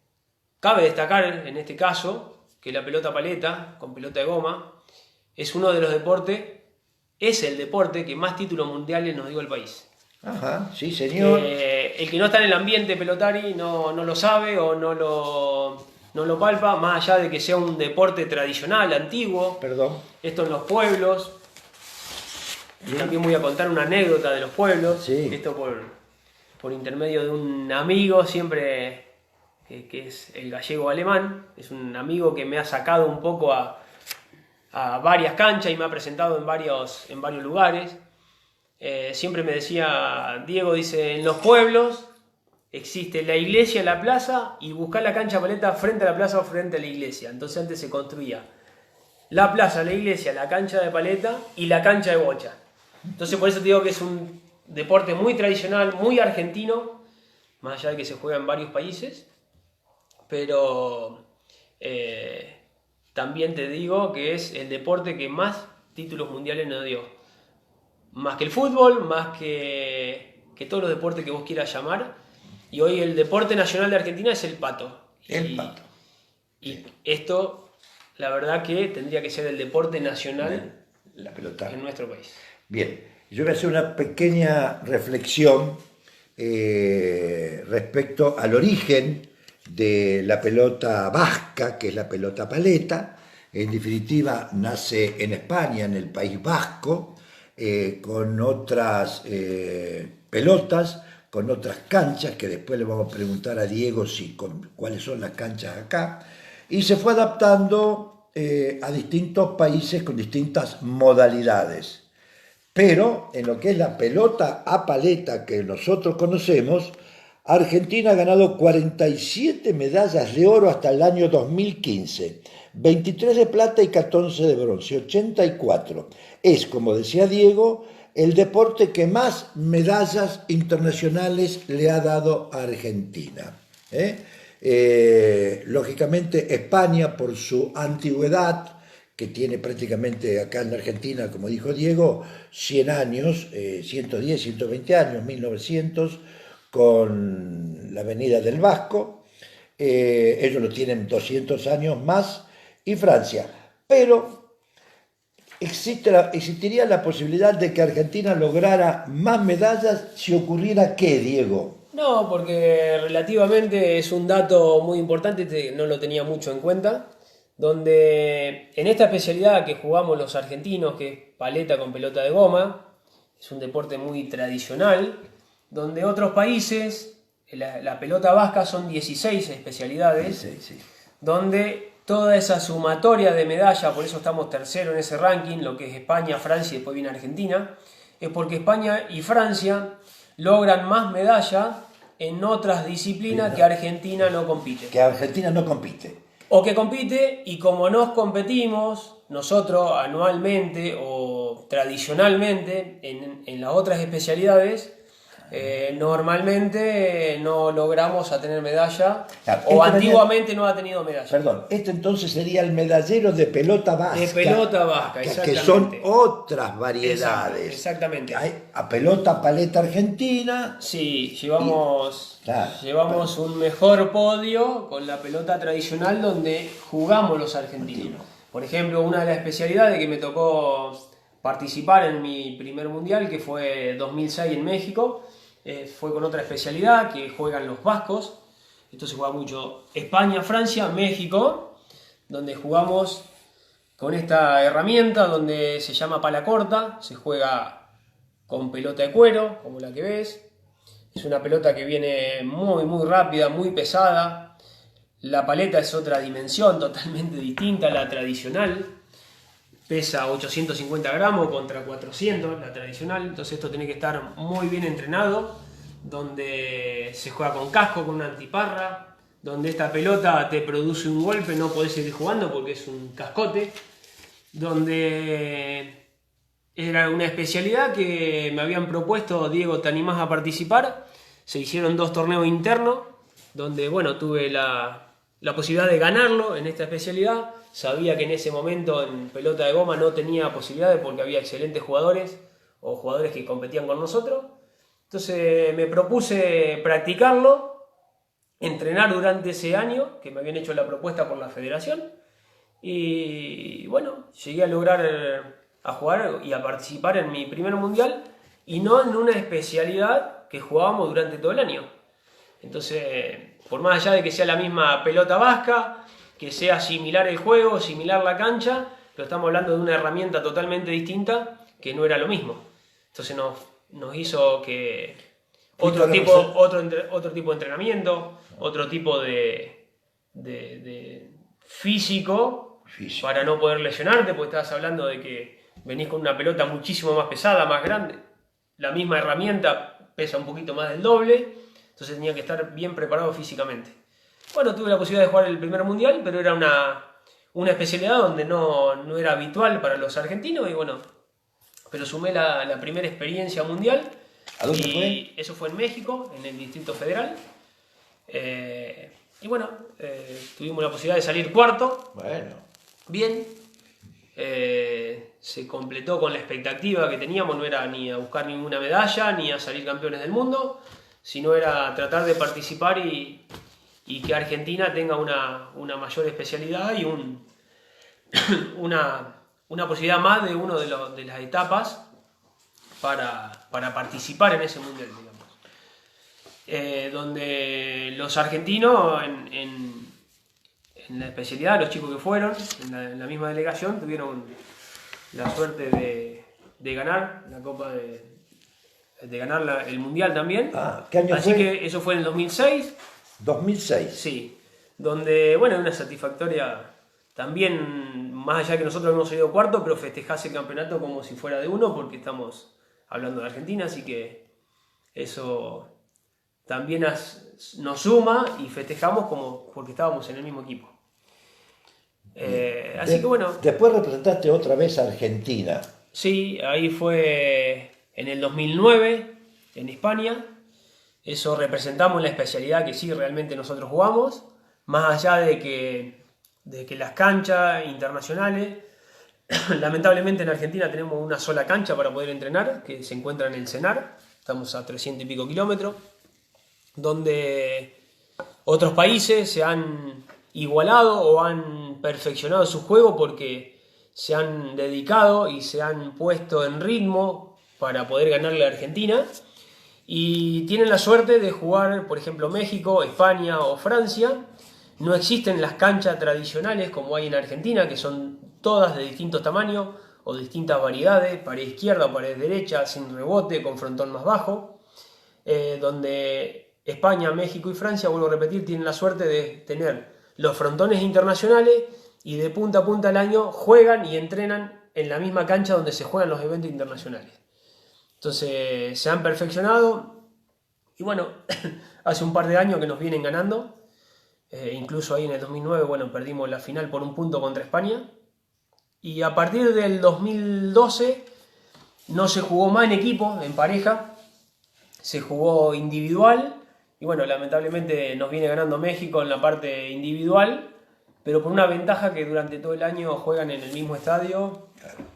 destacar en este caso que la pelota paleta con pelota de goma es uno de los deportes, es el deporte que más títulos mundiales nos dio el país. Ajá, sí señor. El que no está en el ambiente pelotari no lo sabe o no lo palpa, más allá de que sea un deporte tradicional, antiguo. Perdón. Esto en los pueblos. Bien. También voy a contar una anécdota de los pueblos. Sí. Esto por intermedio de un amigo, siempre que es el gallego alemán. Es un amigo que me ha sacado un poco a varias canchas y me ha presentado en varios lugares. Siempre me decía, Diego, dice, en los pueblos existe la iglesia, la plaza, y buscar la cancha paleta frente a la plaza o frente a la iglesia. Entonces antes se construía la plaza, la iglesia, la cancha de paleta y la cancha de bocha. Entonces por eso te digo que es un deporte muy tradicional, muy argentino, más allá de que se juega en varios países, pero también te digo que es el deporte que más títulos mundiales nos dio. Más que el fútbol, más que todos los deportes que vos quieras llamar. Y hoy el deporte nacional de Argentina es el pato. Pato. Y esto, la verdad que tendría que ser el deporte nacional la pelota en nuestro país. Bien, yo voy a hacer una pequeña reflexión respecto al origen de la pelota vasca, que es la pelota paleta. En definitiva, nace en España, en el País Vasco, con otras pelotas, con otras canchas, que después le vamos a preguntar a Diego cuáles son las canchas acá, y se fue adaptando a distintos países con distintas modalidades. Pero en lo que es la pelota a paleta que nosotros conocemos, Argentina ha ganado 47 medallas de oro hasta el año 2015, 23 de plata y 14 de bronce, 84. Es, como decía Diego, el deporte que más medallas internacionales le ha dado a Argentina. Lógicamente España, por su antigüedad, que tiene prácticamente acá en la Argentina, como dijo Diego, 100 años, 110, 120 años, 1900, con la Avenida del Vasco. Ellos lo tienen 200 años más, y Francia. Pero existiría la posibilidad de que Argentina lograra más medallas si ocurriera ¿qué, Diego? No, porque relativamente es un dato muy importante, no lo tenía mucho en cuenta, donde en esta especialidad que jugamos los argentinos, que es paleta con pelota de goma, es un deporte muy tradicional, donde otros países, la pelota vasca son 16 especialidades, Sí. donde toda esa sumatoria de medallas, por eso estamos tercero en ese ranking, lo que es España, Francia y después viene Argentina, es porque España y Francia logran más medallas en otras disciplinas que Argentina no compite. Que Argentina no compite. O que compite, y como nos competimos nosotros anualmente o tradicionalmente en las otras especialidades, normalmente no logramos a tener medalla, Claro, o antiguamente no ha tenido medalla. Perdón, este entonces sería el medallero de pelota vasca. De pelota vasca, que exactamente. son otras variedades. Exactamente. Hay a pelota paleta argentina. Sí, llevamos, Claro. llevamos un mejor podio con la pelota tradicional donde jugamos los argentinos. Por ejemplo, una de las especialidades que me tocó participar en mi primer mundial, que fue 2006 en México, fue con otra especialidad que juegan los vascos. Esto se juega mucho España, Francia, México, donde jugamos con esta herramienta donde se llama pala corta, se juega con pelota de cuero, como la que ves. Es una pelota que viene muy rápida, muy pesada. La paleta es otra dimensión totalmente distinta a la tradicional. Pesa 850 gramos contra 400, la tradicional. Entonces esto tiene que estar muy bien entrenado, donde se juega con casco, con una antiparra, donde esta pelota te produce un golpe, no podés seguir jugando porque es un cascote, donde era una especialidad que me habían propuesto: Diego, ¿te animás a participar? Se hicieron 2 torneos internos, donde bueno, tuve la posibilidad de ganarlo en esta especialidad. Sabía que en ese momento en pelota de goma no tenía posibilidades porque había excelentes jugadores o jugadores que competían con nosotros. Entonces me propuse practicarlo, entrenar durante ese año, que me habían hecho la propuesta por la federación. Y bueno, llegué a lograr a jugar y a participar en mi primer mundial, y no en una especialidad que jugábamos durante todo el año. Entonces, por más allá de que sea la misma pelota vasca, que sea similar el juego, similar la cancha, pero estamos hablando de una herramienta totalmente distinta que no era lo mismo. Entonces nos hizo que otro tipo de entrenamiento, otro tipo de físico para no poder lesionarte, porque estabas hablando de que venís con una pelota muchísimo más pesada, más grande. La misma herramienta pesa un poquito más del doble, entonces tenía que estar bien preparado físicamente. Bueno, tuve la posibilidad de jugar el primer mundial, pero era una especialidad donde no era habitual para los argentinos, y bueno, pero sumé la primera experiencia mundial. ¿A dónde y fue? Eso fue en México, en el Distrito Federal. Y bueno, tuvimos la posibilidad de salir cuarto. Bueno. Bien. Se completó con la expectativa que teníamos, no era ni a buscar ninguna medalla, ni a salir campeones del mundo, sino era tratar de participar y que Argentina tenga una mayor especialidad y una posibilidad más de una de las etapas para participar en ese mundial, digamos. Donde los argentinos en la especialidad, los chicos que fueron en la misma delegación, tuvieron la suerte de ganar la Copa de ganar el mundial también. ¿Qué año Así fue? que eso fue en el 2006. 2006. Sí, donde, bueno, una satisfactoria también, más allá de que nosotros hemos salido cuarto, pero festejase el campeonato como si fuera de uno, porque estamos hablando de Argentina, así que eso también nos suma y festejamos como porque estábamos en el mismo equipo. Así que bueno. Después representaste otra vez a Argentina. Sí, ahí fue en el 2009, en España. Eso representamos la especialidad que sí realmente nosotros jugamos, más allá de que las canchas internacionales, lamentablemente en Argentina tenemos una sola cancha para poder entrenar, que se encuentra en el Senar, estamos a 300 y pico kilómetros, donde otros países se han igualado o han perfeccionado su juego porque se han dedicado y se han puesto en ritmo para poder ganarle a Argentina. y tienen la suerte de jugar, por ejemplo, México, España o Francia. No existen las canchas tradicionales como hay en Argentina, que son todas de distintos tamaños o distintas variedades, pared izquierda o pared derecha, sin rebote, con frontón más bajo, donde España, México y Francia, vuelvo a repetir, tienen la suerte de tener los frontones internacionales y de punta a punta al año juegan y entrenan en la misma cancha donde se juegan los eventos internacionales. Entonces se han perfeccionado y bueno, hace un par de años que nos vienen ganando, incluso ahí en el 2009, bueno, perdimos la final por un punto contra España, y a partir del 2012 no se jugó más en equipo, en pareja, se jugó individual, y bueno, lamentablemente nos viene ganando México en la parte individual, pero por una ventaja que durante todo el año juegan en el mismo estadio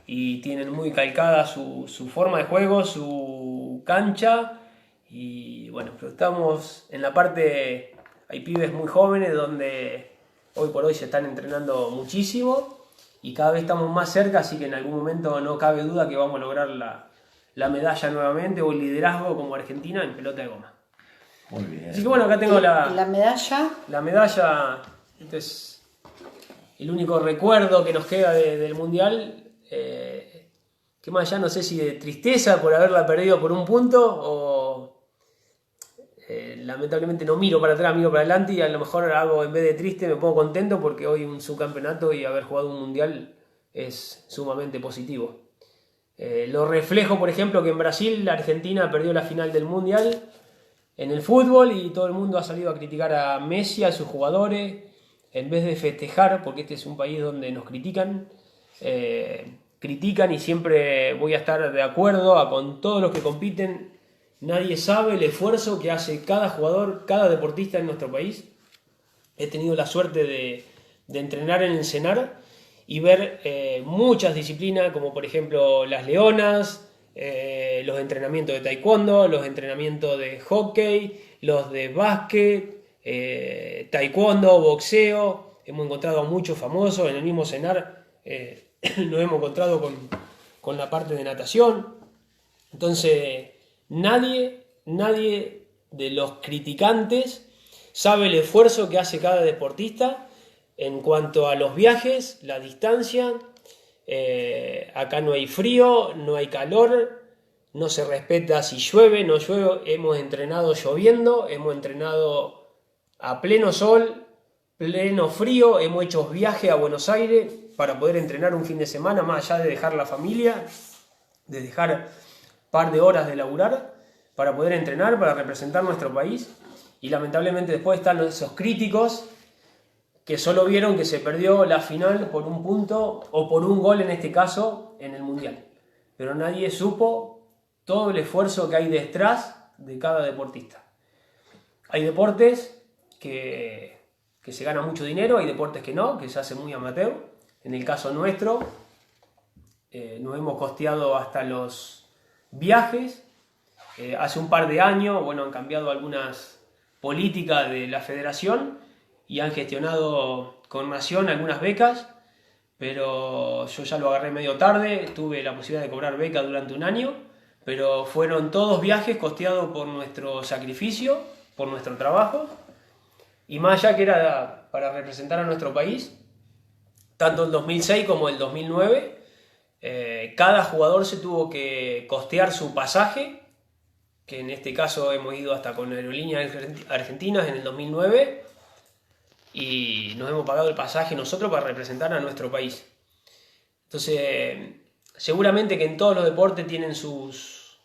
y tienen muy calcada su forma de juego, su cancha, y bueno, pero estamos en la parte, hay pibes muy jóvenes donde hoy por hoy se están entrenando muchísimo y cada vez estamos más cerca, así que en algún momento no cabe duda que vamos a lograr la medalla nuevamente o el liderazgo como Argentina en pelota de goma. Muy bien. Así que bueno, acá tengo la medalla. La medalla, este es el único recuerdo que nos queda del Mundial, que más allá no sé si de tristeza por haberla perdido por un punto o lamentablemente no miro para atrás, miro para adelante y a lo mejor hago, en vez de triste, me pongo contento porque hoy un subcampeonato y haber jugado un Mundial es sumamente positivo. Lo reflejo, por ejemplo, que en Brasil la Argentina perdió la final del Mundial en el fútbol y todo el mundo ha salido a criticar a Messi, a sus jugadores, en vez de festejar, porque este es un país donde nos critican y siempre voy a estar de acuerdo con todos los que compiten. Nadie sabe el esfuerzo que hace cada jugador, cada deportista en nuestro país. He tenido la suerte de entrenar en el CENAR y ver muchas disciplinas, como por ejemplo las leonas, los entrenamientos de taekwondo, los entrenamientos de hockey, los de básquet, taekwondo, boxeo. Hemos encontrado a muchos famosos en el mismo CENAR. Nos hemos encontrado con la parte de natación. Entonces nadie de los criticantes sabe el esfuerzo que hace cada deportista en cuanto a los viajes, la distancia. Acá no hay frío, no hay calor, no se respeta si llueve, no llueve. Hemos entrenado lloviendo, hemos entrenado a pleno sol, pleno frío, hemos hecho viajes a Buenos Aires para poder entrenar un fin de semana, más allá de dejar la familia, de dejar par de horas de laburar para poder entrenar, para representar nuestro país. Y lamentablemente después están esos críticos que solo vieron que se perdió la final por un punto o por un gol en este caso en el Mundial. Pero nadie supo todo el esfuerzo que hay detrás de cada deportista. Hay deportes que se gana mucho dinero, hay deportes que no, que se hace muy amateur. En el caso nuestro, nos hemos costeado hasta los viajes. Hace un par de años, bueno, han cambiado algunas políticas de la federación y han gestionado con Nación algunas becas, pero yo ya lo agarré medio tarde, tuve la posibilidad de cobrar beca durante un año, pero fueron todos viajes costeados por nuestro sacrificio, por nuestro trabajo, y más allá que era para representar a nuestro país, tanto el 2006 como el 2009, cada jugador se tuvo que costear su pasaje, que en este caso hemos ido hasta con Aerolíneas Argentinas en el 2009, y nos hemos pagado el pasaje nosotros para representar a nuestro país. Entonces, seguramente que en todos los deportes tienen sus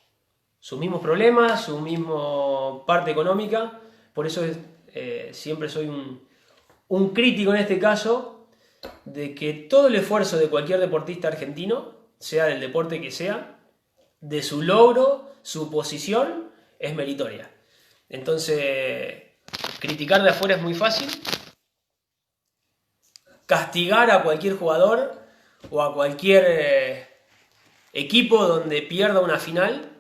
mismos problemas, su misma parte económica, por eso siempre soy un crítico en este caso, de que todo el esfuerzo de cualquier deportista argentino, sea del deporte que sea, de su logro, su posición, es meritoria. Entonces, criticar de afuera es muy fácil. Castigar a cualquier jugador o a cualquier equipo donde pierda una final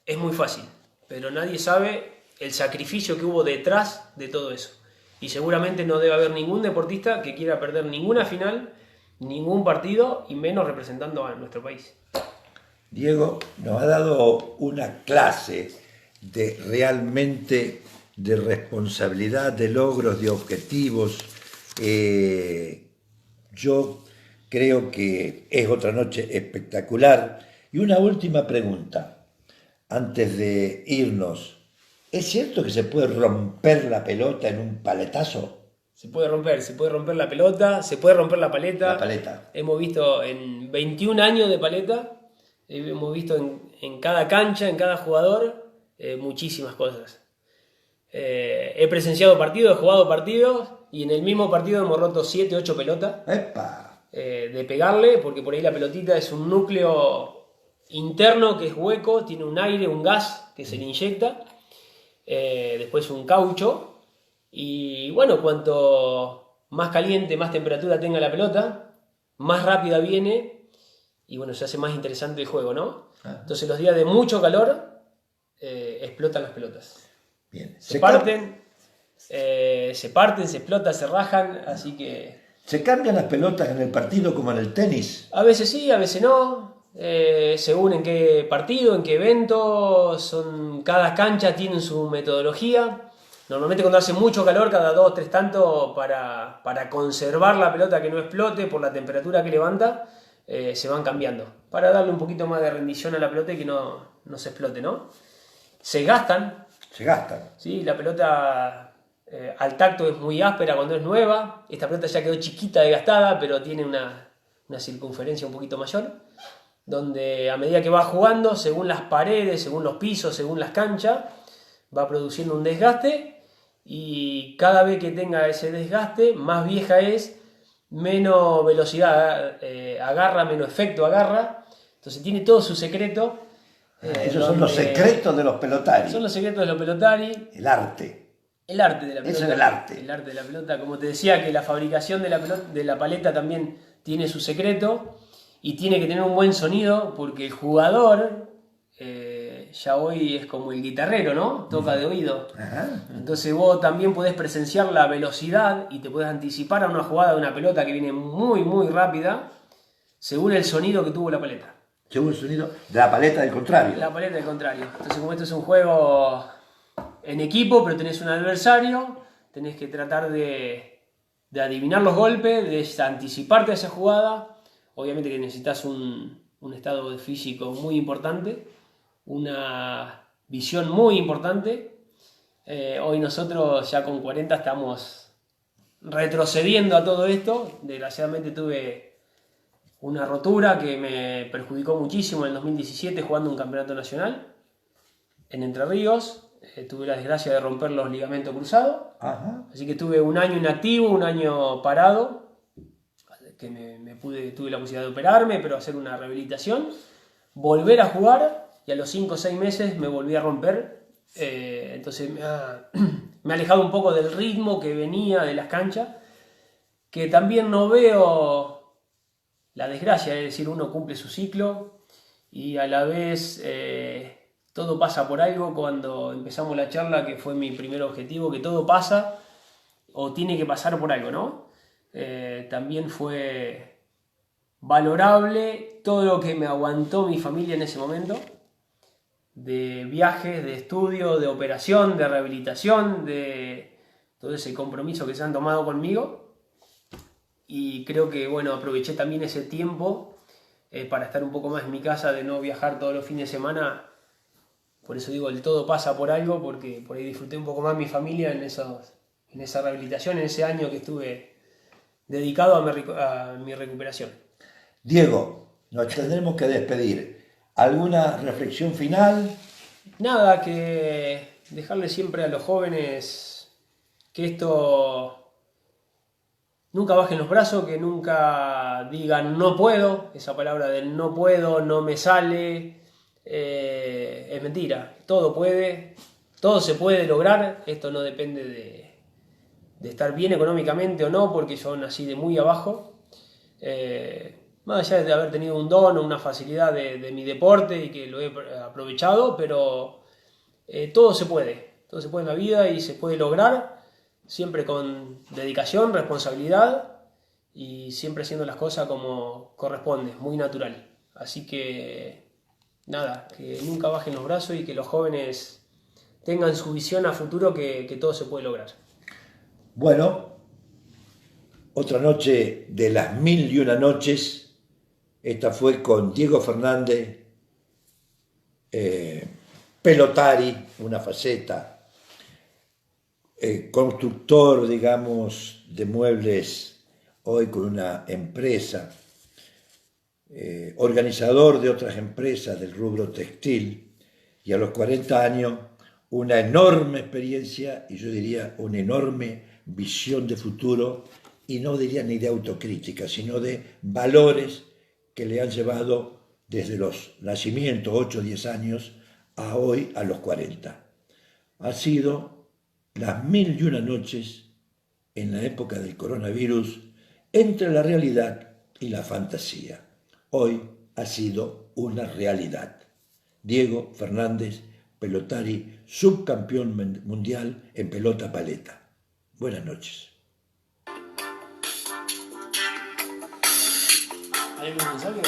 es muy fácil, pero nadie sabe el sacrificio que hubo detrás de todo eso. Y seguramente no debe haber ningún deportista que quiera perder ninguna final, ningún partido, y menos representando a nuestro país. Diego nos ha dado una clase de realmente de responsabilidad, de logros, de objetivos. Yo creo que es otra noche espectacular. Y una última pregunta, antes de irnos. ¿Es cierto que se puede romper la pelota en un paletazo? Se puede romper la pelota, se puede romper la paleta. La paleta. Hemos visto en 21 años de paleta, hemos visto en cada cancha, en cada jugador, muchísimas cosas. He presenciado partidos, he jugado partidos y en el mismo partido hemos roto 7, 8 pelotas. ¡Epa! De pegarle, porque por ahí la pelotita es un núcleo interno que es hueco, tiene un aire, un gas que se le inyecta, después un caucho, y bueno, cuanto más caliente, más temperatura tenga la pelota, más rápida viene, y bueno, se hace más interesante el juego, ¿no? Entonces los días de mucho calor, explotan las pelotas. Bien. Se parten, se explotan, se rajan, así que... ¿Se cambian las pelotas en el partido como en el tenis? A veces sí, a veces no, según en qué partido, en qué evento, cada cancha tiene su metodología. Normalmente cuando hace mucho calor, cada 2 o 3 tantos, para conservar la pelota que no explote por la temperatura que levanta, se van cambiando, para darle un poquito más de rendición a la pelota y que no se explote, ¿no? Se gastan. Se gastan. Sí, la pelota... al tacto es muy áspera cuando es nueva. Esta pelota ya quedó chiquita, desgastada, pero tiene una circunferencia un poquito mayor, donde a medida que va jugando, según las paredes, según los pisos, según las canchas, va produciendo un desgaste, y cada vez que tenga ese desgaste, más vieja es, menos velocidad agarra, menos efecto agarra. Entonces tiene todo su secreto. Esos son los secretos de los pelotari. Son los secretos de los pelotari. El arte. El arte de la pelota. Eso es el arte. El arte de la pelota. Como te decía, que la fabricación de la paleta también tiene su secreto y tiene que tener un buen sonido, porque el jugador ya hoy es como el guitarrero, ¿no? Toca de oído. Ajá. Entonces vos también podés presenciar la velocidad y te podés anticipar a una jugada de una pelota que viene muy, muy rápida según el sonido que tuvo la paleta. Según el sonido de la paleta del contrario. La paleta del contrario. Entonces, como esto es un juego en equipo, pero tenés un adversario, tenés que tratar de adivinar los golpes, de anticiparte a esa jugada. Obviamente que necesitas un estado físico muy importante, una visión muy importante. Hoy nosotros ya con 40 estamos retrocediendo a todo esto. Desgraciadamente tuve una rotura que me perjudicó muchísimo en el 2017 jugando un campeonato nacional en Entre Ríos. Tuve la desgracia de romper los ligamentos cruzados. Ajá. Así que tuve un año inactivo, un año parado, que tuve la posibilidad de operarme, pero hacer una rehabilitación, volver a jugar, y a los 5 o 6 meses me volví a romper. Entonces me ha alejado un poco del ritmo que venía de las canchas, que también no veo la desgracia, es decir, uno cumple su ciclo y a la vez todo pasa por algo. Cuando empezamos la charla, que fue mi primer objetivo, que todo pasa o tiene que pasar por algo, ¿no? También fue valorable todo lo que me aguantó mi familia en ese momento, de viajes, de estudio, de operación, de rehabilitación, de todo ese compromiso que se han tomado conmigo. Y creo que, bueno, aproveché también ese tiempo para estar un poco más en mi casa, de no viajar todos los fines de semana. Por eso digo, el todo pasa por algo, porque por ahí disfruté un poco más mi familia en esa rehabilitación, en ese año que estuve dedicado a mi recuperación. Diego, nos tendremos que despedir. ¿Alguna reflexión final? Nada, que dejarle siempre a los jóvenes que esto nunca bajen los brazos, que nunca digan no puedo. Esa palabra del no puedo, no me sale, es mentira. Todo puede, todo se puede lograr. Esto no depende de estar bien económicamente o no, porque yo nací de muy abajo. Más allá de haber tenido un don o una facilidad de mi deporte y que lo he aprovechado, pero todo se puede en la vida y se puede lograr, siempre con dedicación, responsabilidad y siempre haciendo las cosas como corresponde, muy natural. Así que nada, que nunca bajen los brazos y que los jóvenes tengan su visión a futuro que todo se puede lograr. Bueno, otra noche de las 1001 noches, esta fue con Diego Fernández, pelotari, una faceta, constructor, digamos, de muebles, hoy con una empresa, organizador de otras empresas del rubro textil, y a los 40 años una enorme experiencia y yo diría una enorme visión de futuro, y no diría ni de autocrítica, sino de valores que le han llevado desde los nacimientos, 8 o 10 años, a hoy, a los 40. Ha sido las 1001 noches en la época del coronavirus entre la realidad y la fantasía. Hoy ha sido una realidad. Diego Fernández, pelotari, subcampeón mundial en pelota paleta. Buenas noches. ¿Hay algún mensaje?